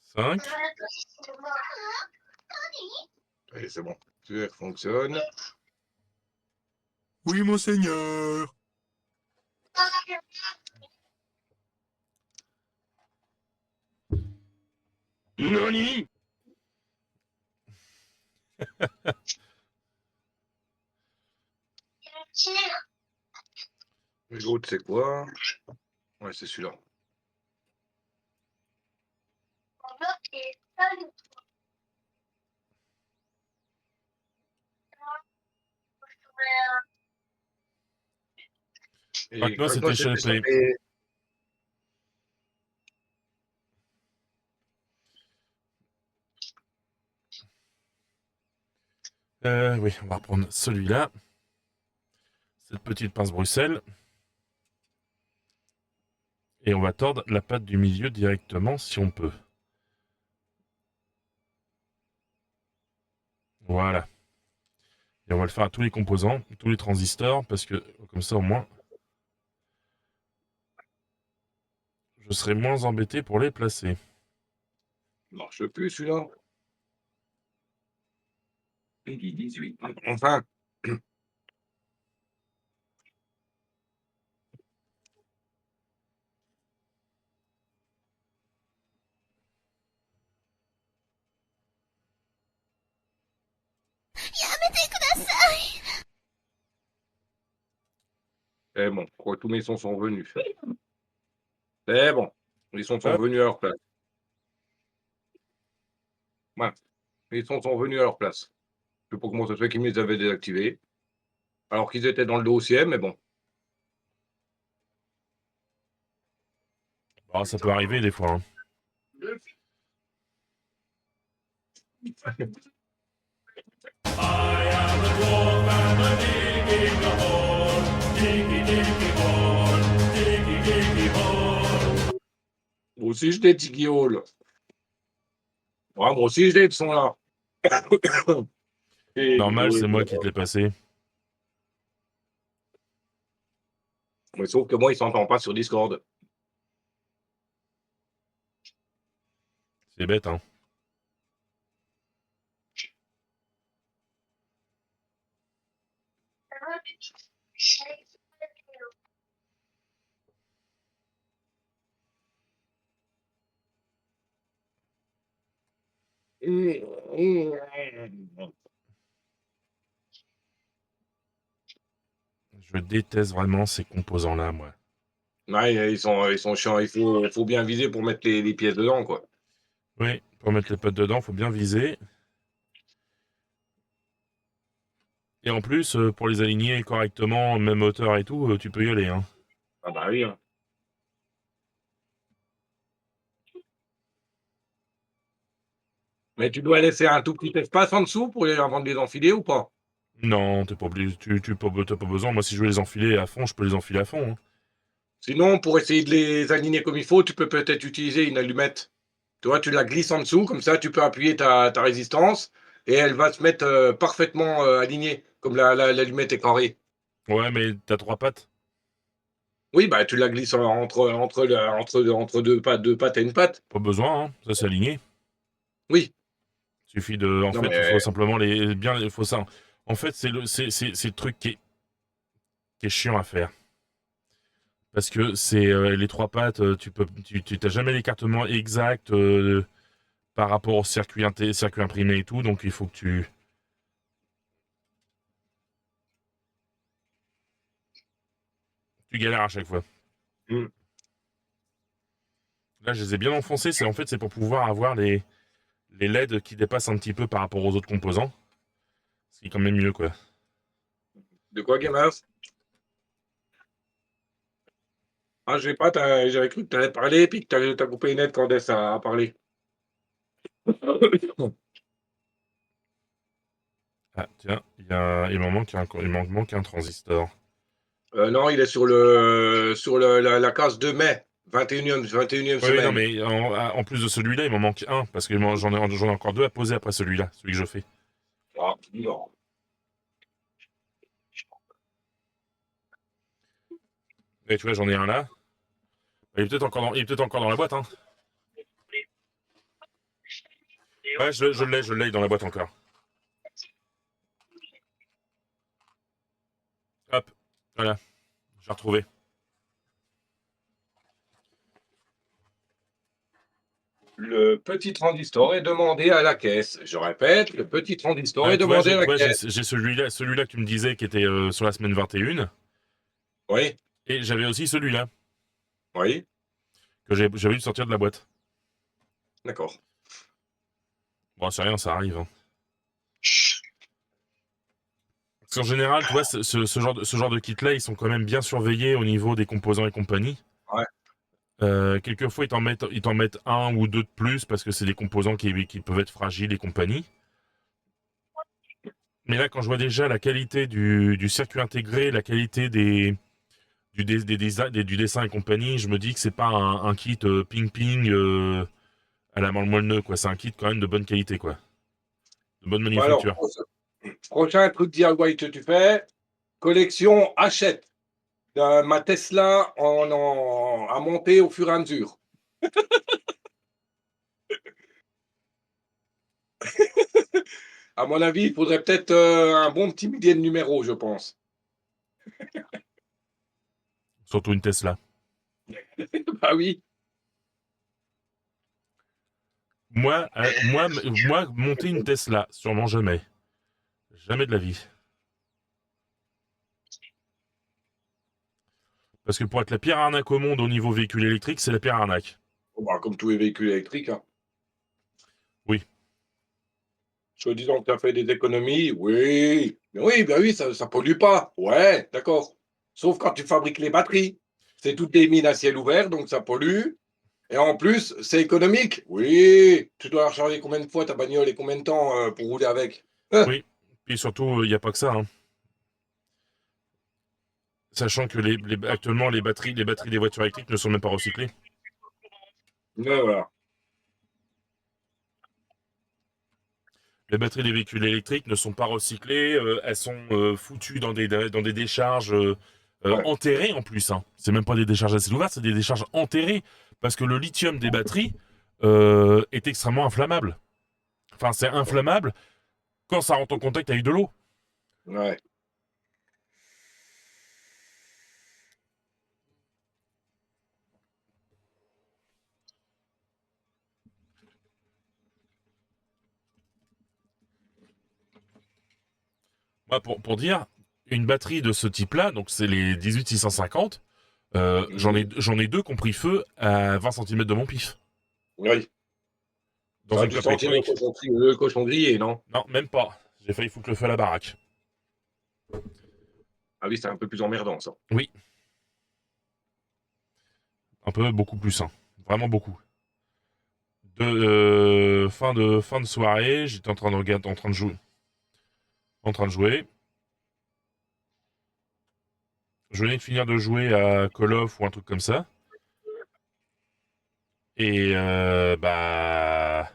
5. je veux plus de moi. Allez, c'est bon. Elle fonctionne. Oui, monseigneur. Nani? Et l'autre, c'est quoi? Ouais, c'est celui-là. Et Craque-noix, craque-noix, c'était chez Play. Oui, on va reprendre celui-là. Cette petite pince Bruxelles. Et on va tordre la patte du milieu directement si on peut. Voilà. Et on va le faire à tous les composants, tous les transistors, parce que comme ça au moins, je serai moins embêté pour les placer. Il marche plus, celui-là. Enfin. C'est bon, je crois que tous mes sons sont revenus. C'est bon, les sons sont Hop. revenus à leur place. Ouais, les sons sont revenus à leur place. Je sais pas comment ça se fait qu'ils me les avaient désactivés. Alors qu'ils étaient dans le dossier, mais bon. Ah, ça peut arriver des fois. Hein. Moi aussi, je des Tiggy Hall. Ouais, moi aussi, je des de son là. Normal, c'est moi qui te l'ai passé. Mais sauf que moi, il s'entend pas sur Discord. C'est bête, hein. Je déteste vraiment ces composants-là, moi. Ouais, ils sont chiants. Faut bien viser pour mettre les pièces dedans, quoi. Oui, pour mettre les potes dedans, faut bien viser. Et en plus, pour les aligner correctement, même hauteur et tout, tu peux y aller. Hein. Ah bah oui. Hein. Mais tu dois laisser un tout petit espace en dessous pour avant de les enfiler ou pas? Non, t'es pas obligé, t'as pas besoin. Moi, si je veux les enfiler à fond, je peux les enfiler à fond. Hein. Sinon, pour essayer de les aligner comme il faut, tu peux peut-être utiliser une allumette. Tu vois, tu la glisses en dessous, comme ça, tu peux appuyer ta résistance et elle va se mettre parfaitement alignée, comme l'allumette est carrée. Ouais, mais t'as 3 pattes. Oui, bah tu la glisses entre deux pattes et une patte. Pas besoin, hein. Ça c'est aligné. Oui. Suffit de. En Non, fait, il mais faut simplement les. Bien, il faut ça. En fait, c'est le truc qui est chiant à faire. Parce que c'est les 3 pattes, tu t'as jamais l'écartement exact par rapport au circuit imprimé et tout, donc il faut que tu galères à chaque fois. Mm. Là, je les ai bien enfoncés, c'est pour pouvoir avoir les LED qui dépassent un petit peu par rapport aux autres composants. Ce qui est quand même mieux, quoi. De quoi, Gamas? Ah, je sais pas, j'avais cru que tu allais parler, puis que tu as coupé net quand Dess a parlé. Ah, tiens, il manque un transistor. Non, il est sur la case de mai, 21e Oui, semaine. non, mais en plus de celui-là, il m'en manque un, parce que j'en ai encore deux à poser après celui-là, celui que je fais. Ah, non. Et tu vois, j'en ai un là. Il est peut-être encore dans la boîte, hein. Ouais, je l'ai dans la boîte encore. Hop, voilà, j'ai retrouvé. Le petit transistor est demandé à la caisse. Je répète, le petit transistor Ouais, est tu vois, demandé à la j'ai caisse. celui-là que tu me disais qui était sur la semaine 21, Oui, et j'avais aussi celui-là oui, que j'avais dû sortir de la boîte. d'accord. Bon, c'est rien, ça arrive, hein. Parce qu'en général, tu vois, ce genre de kit-là, ils sont quand même bien surveillés au niveau des composants et compagnie. Ouais. Quelquefois, ils t'en mettent un ou deux de plus parce que c'est des composants qui peuvent être fragiles et compagnie. Mais là, quand je vois déjà la qualité du circuit intégré, la qualité du dessin et compagnie, je me dis que c'est pas un kit ping-ping à la moelle-neu, quoi. C'est un kit quand même de bonne qualité, quoi. De bonne Bon, alors, manufacture. prochain truc DIY que tu fais, collection achète. Ma Tesla à monter au fur et à mesure. À mon avis, il faudrait peut-être un bon petit millier de numéros, je pense. Surtout une Tesla. Ah oui, Moi, monter une Tesla, sûrement jamais. Jamais de la vie. Parce que pour être la pire arnaque au monde au niveau véhicule électrique, c'est la pire arnaque. bon, bah, comme tous les véhicules électriques. Hein. Oui. Soit disant que tu as fait des économies, oui. Mais oui, ben oui, ça ne pollue pas. Ouais, d'accord. Sauf quand tu fabriques les batteries. C'est toutes des mines à ciel ouvert, donc ça pollue. Et en plus, c'est économique. Oui. Tu dois la recharger combien de fois ta bagnole et combien de temps pour rouler avec? Oui. Puis surtout, il n'y a pas que ça, hein. Sachant que actuellement, les batteries des voitures électriques ne sont même pas recyclées. Mais voilà. Les batteries des véhicules électriques ne sont pas recyclées, elles sont foutues dans des décharges Ouais. enterrées en plus, hein. C'est même pas des décharges assez ouvertes, c'est des décharges enterrées. Parce que le lithium des batteries est extrêmement inflammable. Enfin, c'est inflammable quand ça rentre en contact avec de l'eau. Ouais. Moi, pour dire, une batterie de ce type-là, donc c'est les 18650, j'en ai deux qui ont pris feu à 20 cm de mon pif. Oui. Dans Ça a une dû plaque sentir tectonique. le cochon grillé, non? Non, même pas. J'ai failli foutre le feu à la baraque. Ah oui, c'est un peu plus emmerdant, ça. Oui. Un peu, beaucoup plus, hein. Vraiment beaucoup. Fin de soirée, j'étais en train de regarder, en train de jouer. Je venais de finir de jouer à Call of ou un truc comme ça. Et bah,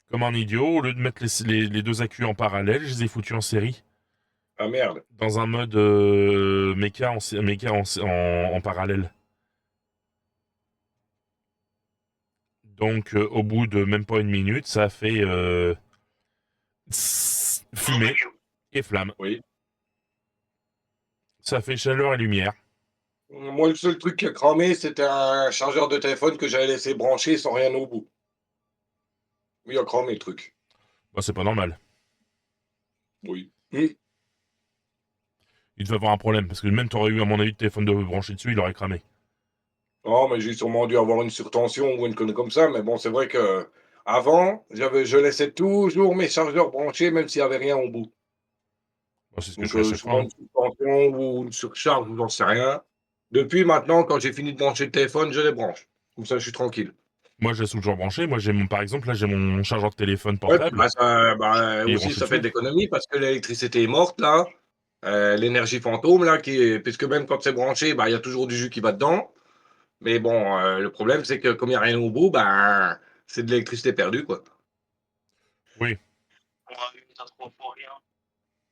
comme un idiot, au lieu de mettre les deux accus en parallèle, je les ai foutus en série. Ah merde. Dans un mode méca en parallèle. Donc, au bout de même pas une minute, ça a fait fumée et flamme. Oui. Ça fait chaleur et lumière. Moi, le seul truc qui a cramé, c'était un chargeur de téléphone que j'avais laissé brancher sans rien au bout. Il a cramé le truc. Bah, c'est pas normal. Oui. Il devait avoir un problème, parce que même t'aurais eu, à mon avis, le téléphone de branché dessus, il aurait cramé. Non, mais j'ai sûrement dû avoir une surtension ou une connerie comme ça. Mais bon, c'est vrai que avant, je laissais toujours mes chargeurs branchés, même s'il n'y avait rien au bout. Bah, c'est ce que je Donc, fais à chaque fois, souvent hein. une surtension ou une surcharge, ou j'en sais rien. Depuis maintenant, quand j'ai fini de brancher le téléphone, je les branche. Comme ça, je suis tranquille. Moi, je laisse toujours branché. Moi, par exemple, là, j'ai mon chargeur de téléphone Ouais, puis portable. bah, ça, bah, Il est aussi, branché ça fait dessus. de l'économie parce que l'électricité est morte, là. L'énergie fantôme, là, puisque même quand c'est branché, bah, il y a toujours du jus qui va dedans. Mais bon, le problème, c'est que comme il n'y a rien au bout, bah, c'est de l'électricité perdue, quoi. Oui. Ouais, t'as trop pour rien.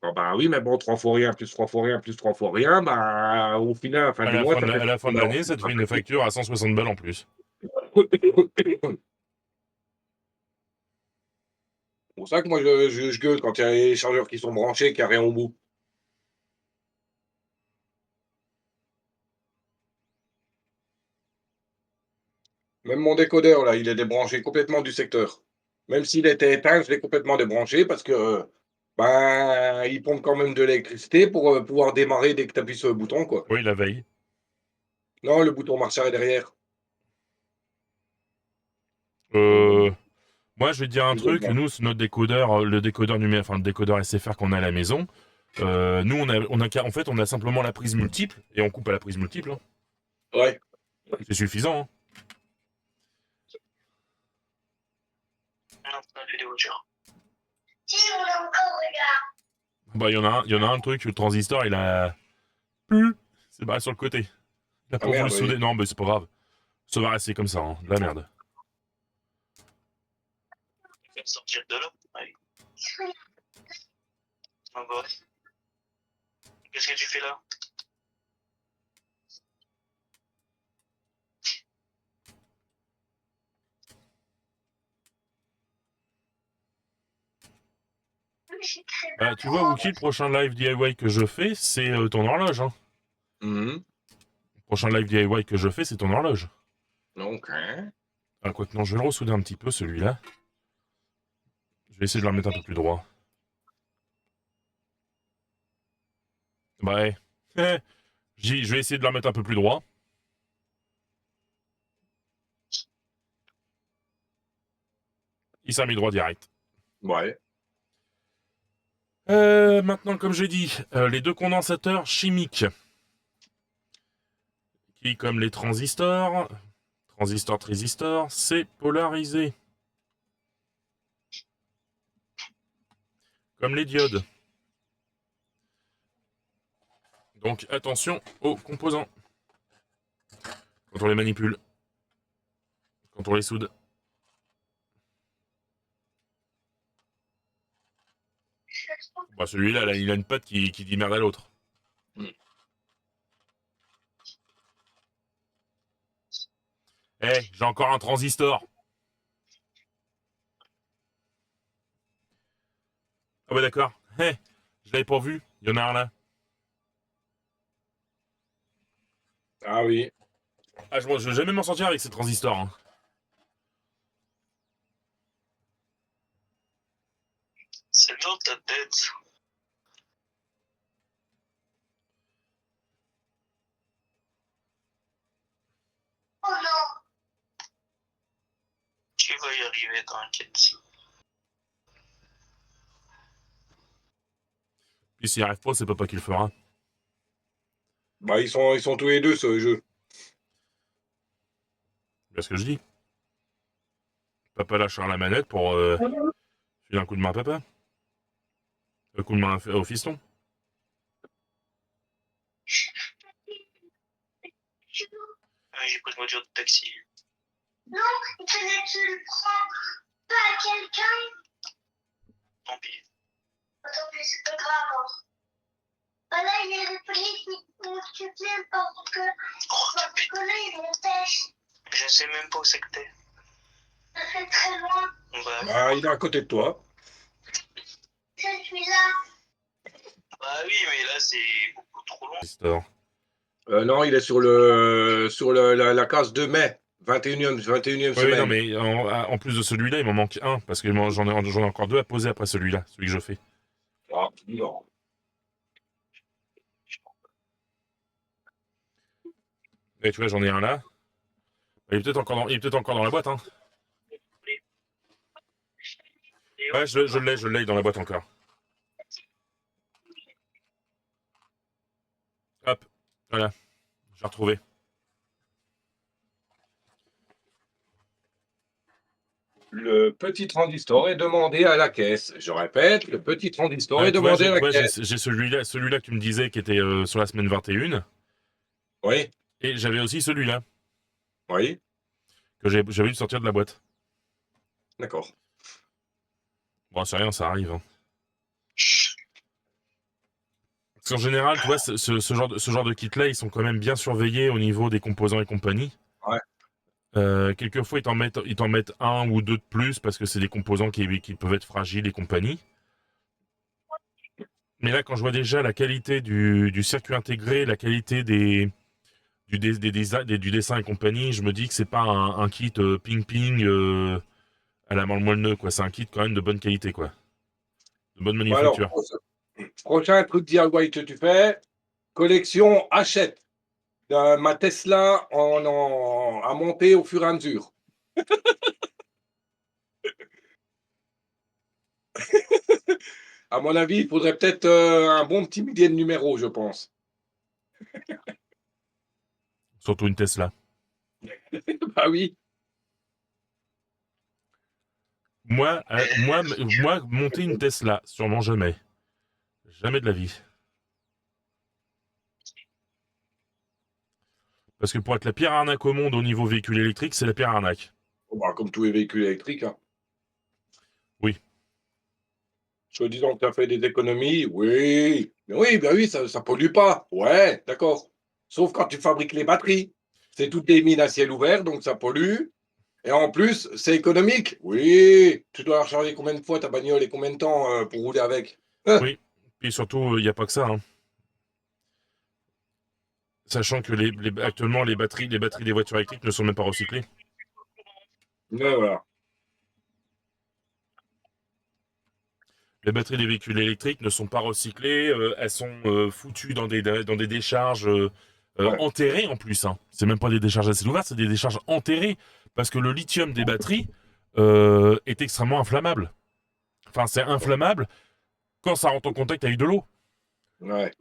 Bon, bah oui, mais bon, 3 fois rien, plus 3 fois rien, plus 3 fois rien, bah, au final, à la fin À du la mois, fin de ça fait à la fin de l'année, ça te fait une 60 facture à 160 balles en plus. C'est pour ça que moi, je gueule quand il y a les chargeurs qui sont branchés et qu'il n'y a rien au bout. Même mon décodeur, là, il est débranché complètement du secteur. Même s'il était éteint, je l'ai complètement débranché parce que, ben, il pompe quand même de l'électricité pour pouvoir démarrer dès que tu appuies sur le bouton, quoi. Oui, la veille. Non, le bouton marche arrière derrière. Euh, Moi, je vais te dire un Tu vois, truc. Nous, c'est notre décodeur, le décodeur numérique, enfin, le décodeur SFR qu'on a à la maison. Nous, en fait, on a simplement la prise multiple et on coupe à la prise multiple, hein. ouais. C'est suffisant, hein. Non, c'est une vidéo voiture. Si on a encore, regarde. Bah, il y en a un, le truc, le transistor, il a. C'est barré sur le côté. Il a Ah pas voulu merde, souder. oui. Non, mais c'est pas grave. Ça va rester comme ça, hein. De la merde. Tu vas sortir de là. Allez. Ah bah ouais. Qu'est-ce que tu fais là? Bah, tu vois, Wookie, le prochain live DIY que je fais, c'est ton horloge, hein. Mhm. Le prochain live DIY que je fais, c'est ton horloge. Donc, hein. Ah, quoique, non, je vais le ressouder un petit peu, celui-là. Je vais essayer de le remettre un peu plus droit. Bah, ouais. Je vais essayer de le remettre un peu plus droit. Il s'est mis droit direct. Ouais. Maintenant, comme j'ai dit, les deux condensateurs chimiques, qui, comme les transistors, transistor, c'est polarisé. Comme les diodes. Donc, attention aux composants. Quand on les manipule. Quand on les soude. Bah, celui-là, là, il a une patte qui dit merde à l'autre. Mm. J'ai encore un transistor. Ah bah d'accord. Je l'avais pas vu. Il y en a un là. Ah oui. Ah, je vais jamais m'en sortir avec ces transistors, hein. C'est dans ta tête. Oh non. Tu vas y arriver, t'inquiète. Puis s'il n'y arrive pas, c'est papa qui le fera. Bah, ils sont tous les deux sur le jeu. C'est ce que je dis. Papa lâchera la manette pour filer un coup de main à papa. Un coup de main au fiston. J'ai pris une voiture de taxi. Non, il fallait que tu le prends pas à quelqu'un. Tant pis. Tant pis, c'est pas grave. Hein. Voilà, il y a les polices qui viennent parce que là, ils m'empêchent. Je sais même pas où c'est que t'es. Ça fait très loin. Bah, Bah, il est à côté de toi. Je suis là. bah oui, mais là, c'est beaucoup trop long. Transistor. Non, il est sur la case de mai. 21e Oui, semaine. non, mais en plus de celui-là, il m'en manque un, parce que j'en ai encore 2 à poser après celui-là, celui que je fais. Ah, non. Et tu vois, j'en ai un là. Il est peut-être encore dans la boîte, hein. Ouais, je l'ai dans la boîte encore. Hop, voilà, j'ai retrouvé. Le petit transistor est demandé à la caisse. Je répète, le petit transistor Ouais, est demandé à la caisse. j'ai celui-là que tu me disais qui était sur la semaine 21, Oui, et j'avais aussi celui-là oui, que j'avais dû sortir de la boîte. d'accord. Bon, c'est rien, ça arrive, hein. Parce qu'en général, tu vois, ce genre de kit-là, ils sont quand même bien surveillés au niveau des composants et compagnie. Ouais. Quelquefois, ils t'en mettent un ou deux de plus parce que c'est des composants qui peuvent être fragiles et compagnie. Mais là, quand je vois déjà la qualité du circuit intégré, la qualité du dessin et compagnie, je me dis que c'est pas un kit ping-ping à la moelle-neu, quoi. C'est un kit quand même de bonne qualité, quoi. De bonne Bon, alors, manufacture. prochain truc DIY que tu fais, collection achète. Ma Tesla à monter au fur et à mesure. À mon avis, il faudrait peut-être un bon petit millier de numéros, je pense. Surtout une Tesla. Ah oui, Moi, monter une Tesla, sûrement jamais. Jamais de la vie. Parce que pour être la pire arnaque au monde au niveau véhicule électrique, c'est la pire arnaque. bon, bah, comme tous les véhicules électriques. Hein. Oui. Soi-disant que tu as fait des économies, oui. Mais oui, ben oui, ça ne pollue pas. Ouais, d'accord. Sauf quand tu fabriques les batteries. C'est toutes des mines à ciel ouvert, donc ça pollue. Et en plus, c'est économique. Oui. Tu dois la recharger combien de fois ta bagnole et combien de temps pour rouler avec? Oui. Puis surtout, il n'y a pas que ça, hein. Sachant que actuellement, les batteries des voitures électriques ne sont même pas recyclées. Mais voilà. Les batteries des véhicules électriques ne sont pas recyclées, elles sont foutues dans des décharges Ouais. enterrées en plus, hein. C'est même pas des décharges à ciel ouvert, c'est des décharges enterrées. Parce que le lithium des batteries est extrêmement inflammable. Enfin, c'est inflammable quand ça rentre en contact avec de l'eau. Ouais.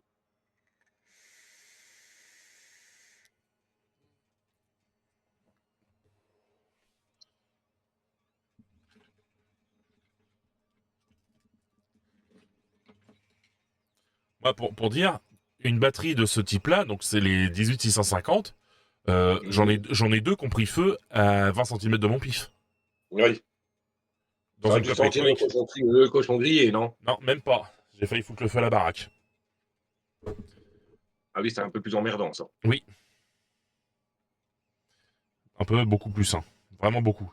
Moi, pour dire, une batterie de ce type-là, donc c'est les 18650, j'en ai deux qui ont pris feu à 20 cm de mon pif. Oui. Dans Ça a une dû clope sentir électronique. le cochon grillé, non? Non, même pas. J'ai failli foutre le feu à la baraque. Ah oui, c'est un peu plus emmerdant, ça. Oui. Un peu, beaucoup plus, hein. Vraiment beaucoup.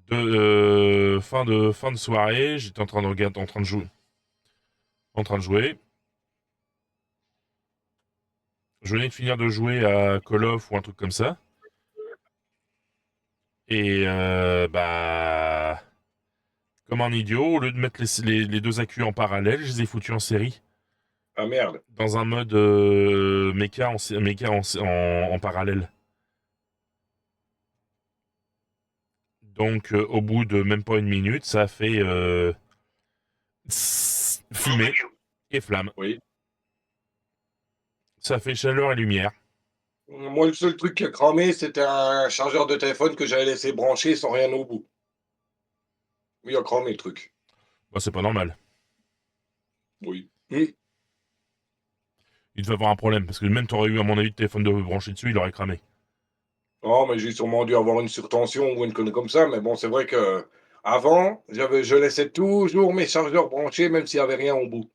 Fin de soirée, j'étais en train de regarder, en train de jouer. En train de jouer. Je venais de finir de jouer à Call of ou un truc comme ça. Et bah, comme un idiot, au lieu de mettre les deux accus en parallèle, je les ai foutus en série. Ah merde. Dans un mode méca en parallèle. Donc, au bout de même pas une minute, ça a fait fumée et flamme. Oui. Ça fait chaleur et lumière. Moi, le seul truc qui a cramé, c'était un chargeur de téléphone que j'avais laissé brancher sans rien au bout. Il a cramé le truc. Bah, c'est pas normal. Oui. Il devait avoir un problème, parce que même t'aurais eu, à mon avis, le téléphone de branché dessus, il aurait cramé. Non, mais j'ai sûrement dû avoir une surtension ou une connerie comme ça. Mais bon, c'est vrai que avant, je laissais toujours mes chargeurs branchés, même s'il n'y avait rien au bout.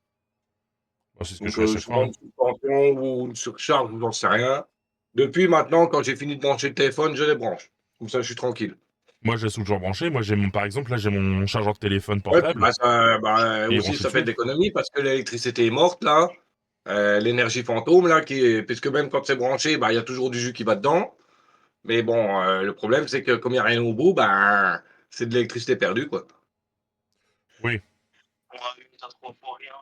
Bah, c'est ce que je Donc, fais à chaque fois, sûrement hein. une suspension ou une surcharge, ou j'en sais rien. Depuis maintenant, quand j'ai fini de brancher le téléphone, je les branche. Comme ça, je suis tranquille. Moi, je laisse toujours branché. Moi, par exemple, là, j'ai mon chargeur de téléphone Ouais, puis, portable. Il est aussi, branché ça fait de dessus. l'économie parce que l'électricité est morte, là. L'énergie fantôme, là, puisque même quand c'est branché, bah, il y a toujours du jus qui va dedans. Mais bon, le problème, c'est que comme il n'y a rien au bout, ben, c'est de l'électricité perdue, quoi. Oui. Ouais, mais t'as 3 fois rien.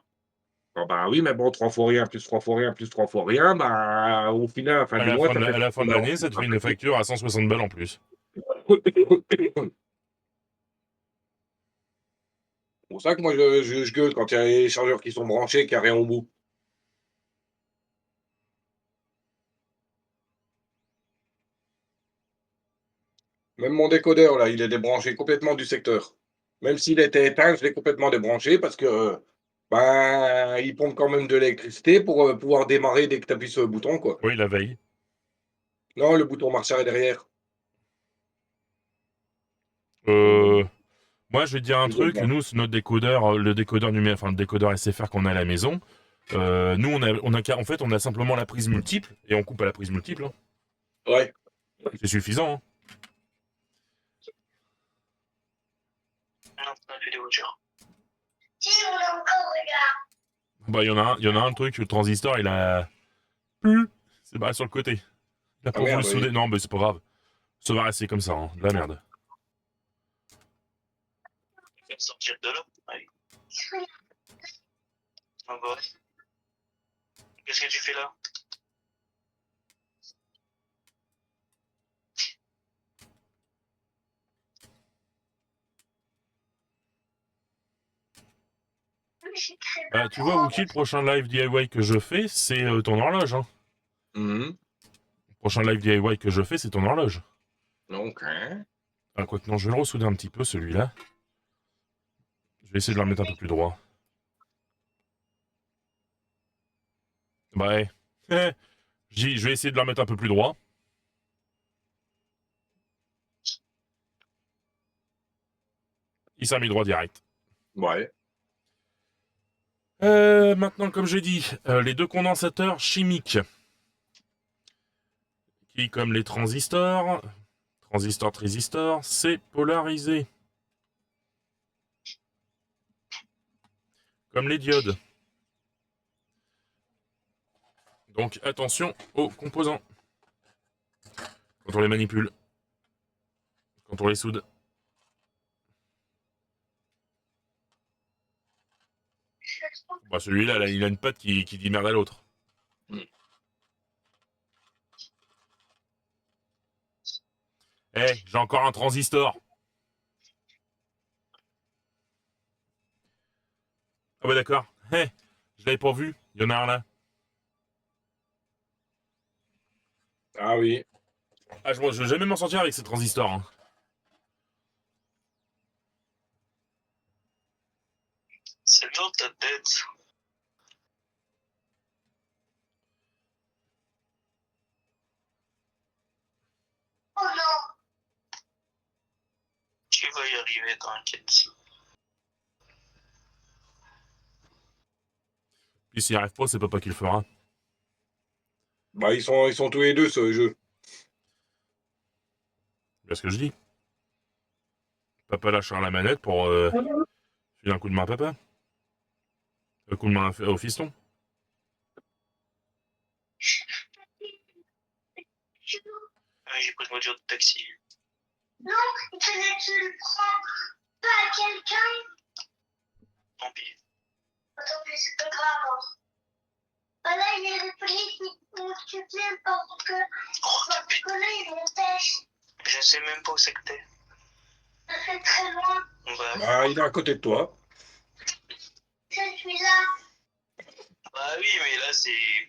Ah bah oui, mais bon, 3 fois rien, plus 3 fois rien, plus 3 fois rien, bah, au final, à la fin À du la mois, fin ça de fait... à la fin de l'année, ça te fait une facture à 160 balles en plus. C'est pour ça que moi, je gueule quand il y a les chargeurs qui sont branchés et qu'il n'y a rien au bout. Même mon décodeur, là, il est débranché complètement du secteur. Même s'il était éteint, je l'ai complètement débranché parce que, ben, il pompe quand même de l'électricité pour pouvoir démarrer dès que tu appuies sur le bouton, quoi. Oui, la veille. Non, le bouton marche arrière derrière. Moi, je vais te dire un truc. Nous, c'est notre décodeur, le décodeur numérique, enfin le décodeur SFR qu'on a à la maison. Nous, en fait, on a simplement la prise multiple et on coupe à la prise multiple. Hein. Ouais. C'est suffisant. Hein. Non, on a fait des voitures. Si on a encore, regarde. Bah, il y en a un truc. Le transistor, il a, c'est barré sur le côté. Il a Ah pas voulu merde, souder. oui. Non, mais c'est pas grave. Ça va rester comme ça. Hein. De la merde. Faire sortir de là. Allez. Ah bah ouais. Qu'est-ce que tu fais là? Tu vois, Wookie, le prochain live DIY que je fais, c'est ton horloge. Hein. Mhm. Le prochain live DIY que je fais, c'est ton horloge. Donc, hein. Ah, quoique non, je vais le ressouder un petit peu, celui-là. Je vais essayer de le remettre un peu plus droit. Bah, ouais. Je vais essayer de le remettre un peu plus droit. Il s'est mis droit direct. Ouais. Maintenant, comme j'ai dit, les deux condensateurs chimiques, qui, comme les transistors, transistor, c'est polarisé. Comme les diodes. Donc, attention aux composants. Quand on les manipule. Quand on les soude. Bah, celui-là, là, il a une patte qui dit merde à l'autre. J'ai encore un transistor. Ah bah d'accord. Je l'avais pas vu. Il y en a un là. Ah oui. Ah, je vais jamais m'en sortir avec ces transistors. Hein. C'est dans ta tête. Oh non. Tu vas y arriver, t'inquiète. Puis s'il n'y arrive pas, c'est papa qui le fera. Bah, ils sont tous les deux, ce jeu. C'est ce que je dis. Papa lâchera la manette pour filer un coup de main à papa. Un coup de main au fiston. Ah, j'ai pris une voiture de taxi. Non, il fallait que tu le prends pas à quelqu'un. Tant pis. Tant pis, c'est pas grave. Voilà, il est repris, tu viens parce que là, il m'empêche. Je sais même pas où c'est que t'es. Ça fait très loin. Bah, il est à côté de toi. Je suis là. Bah oui, mais là, c'est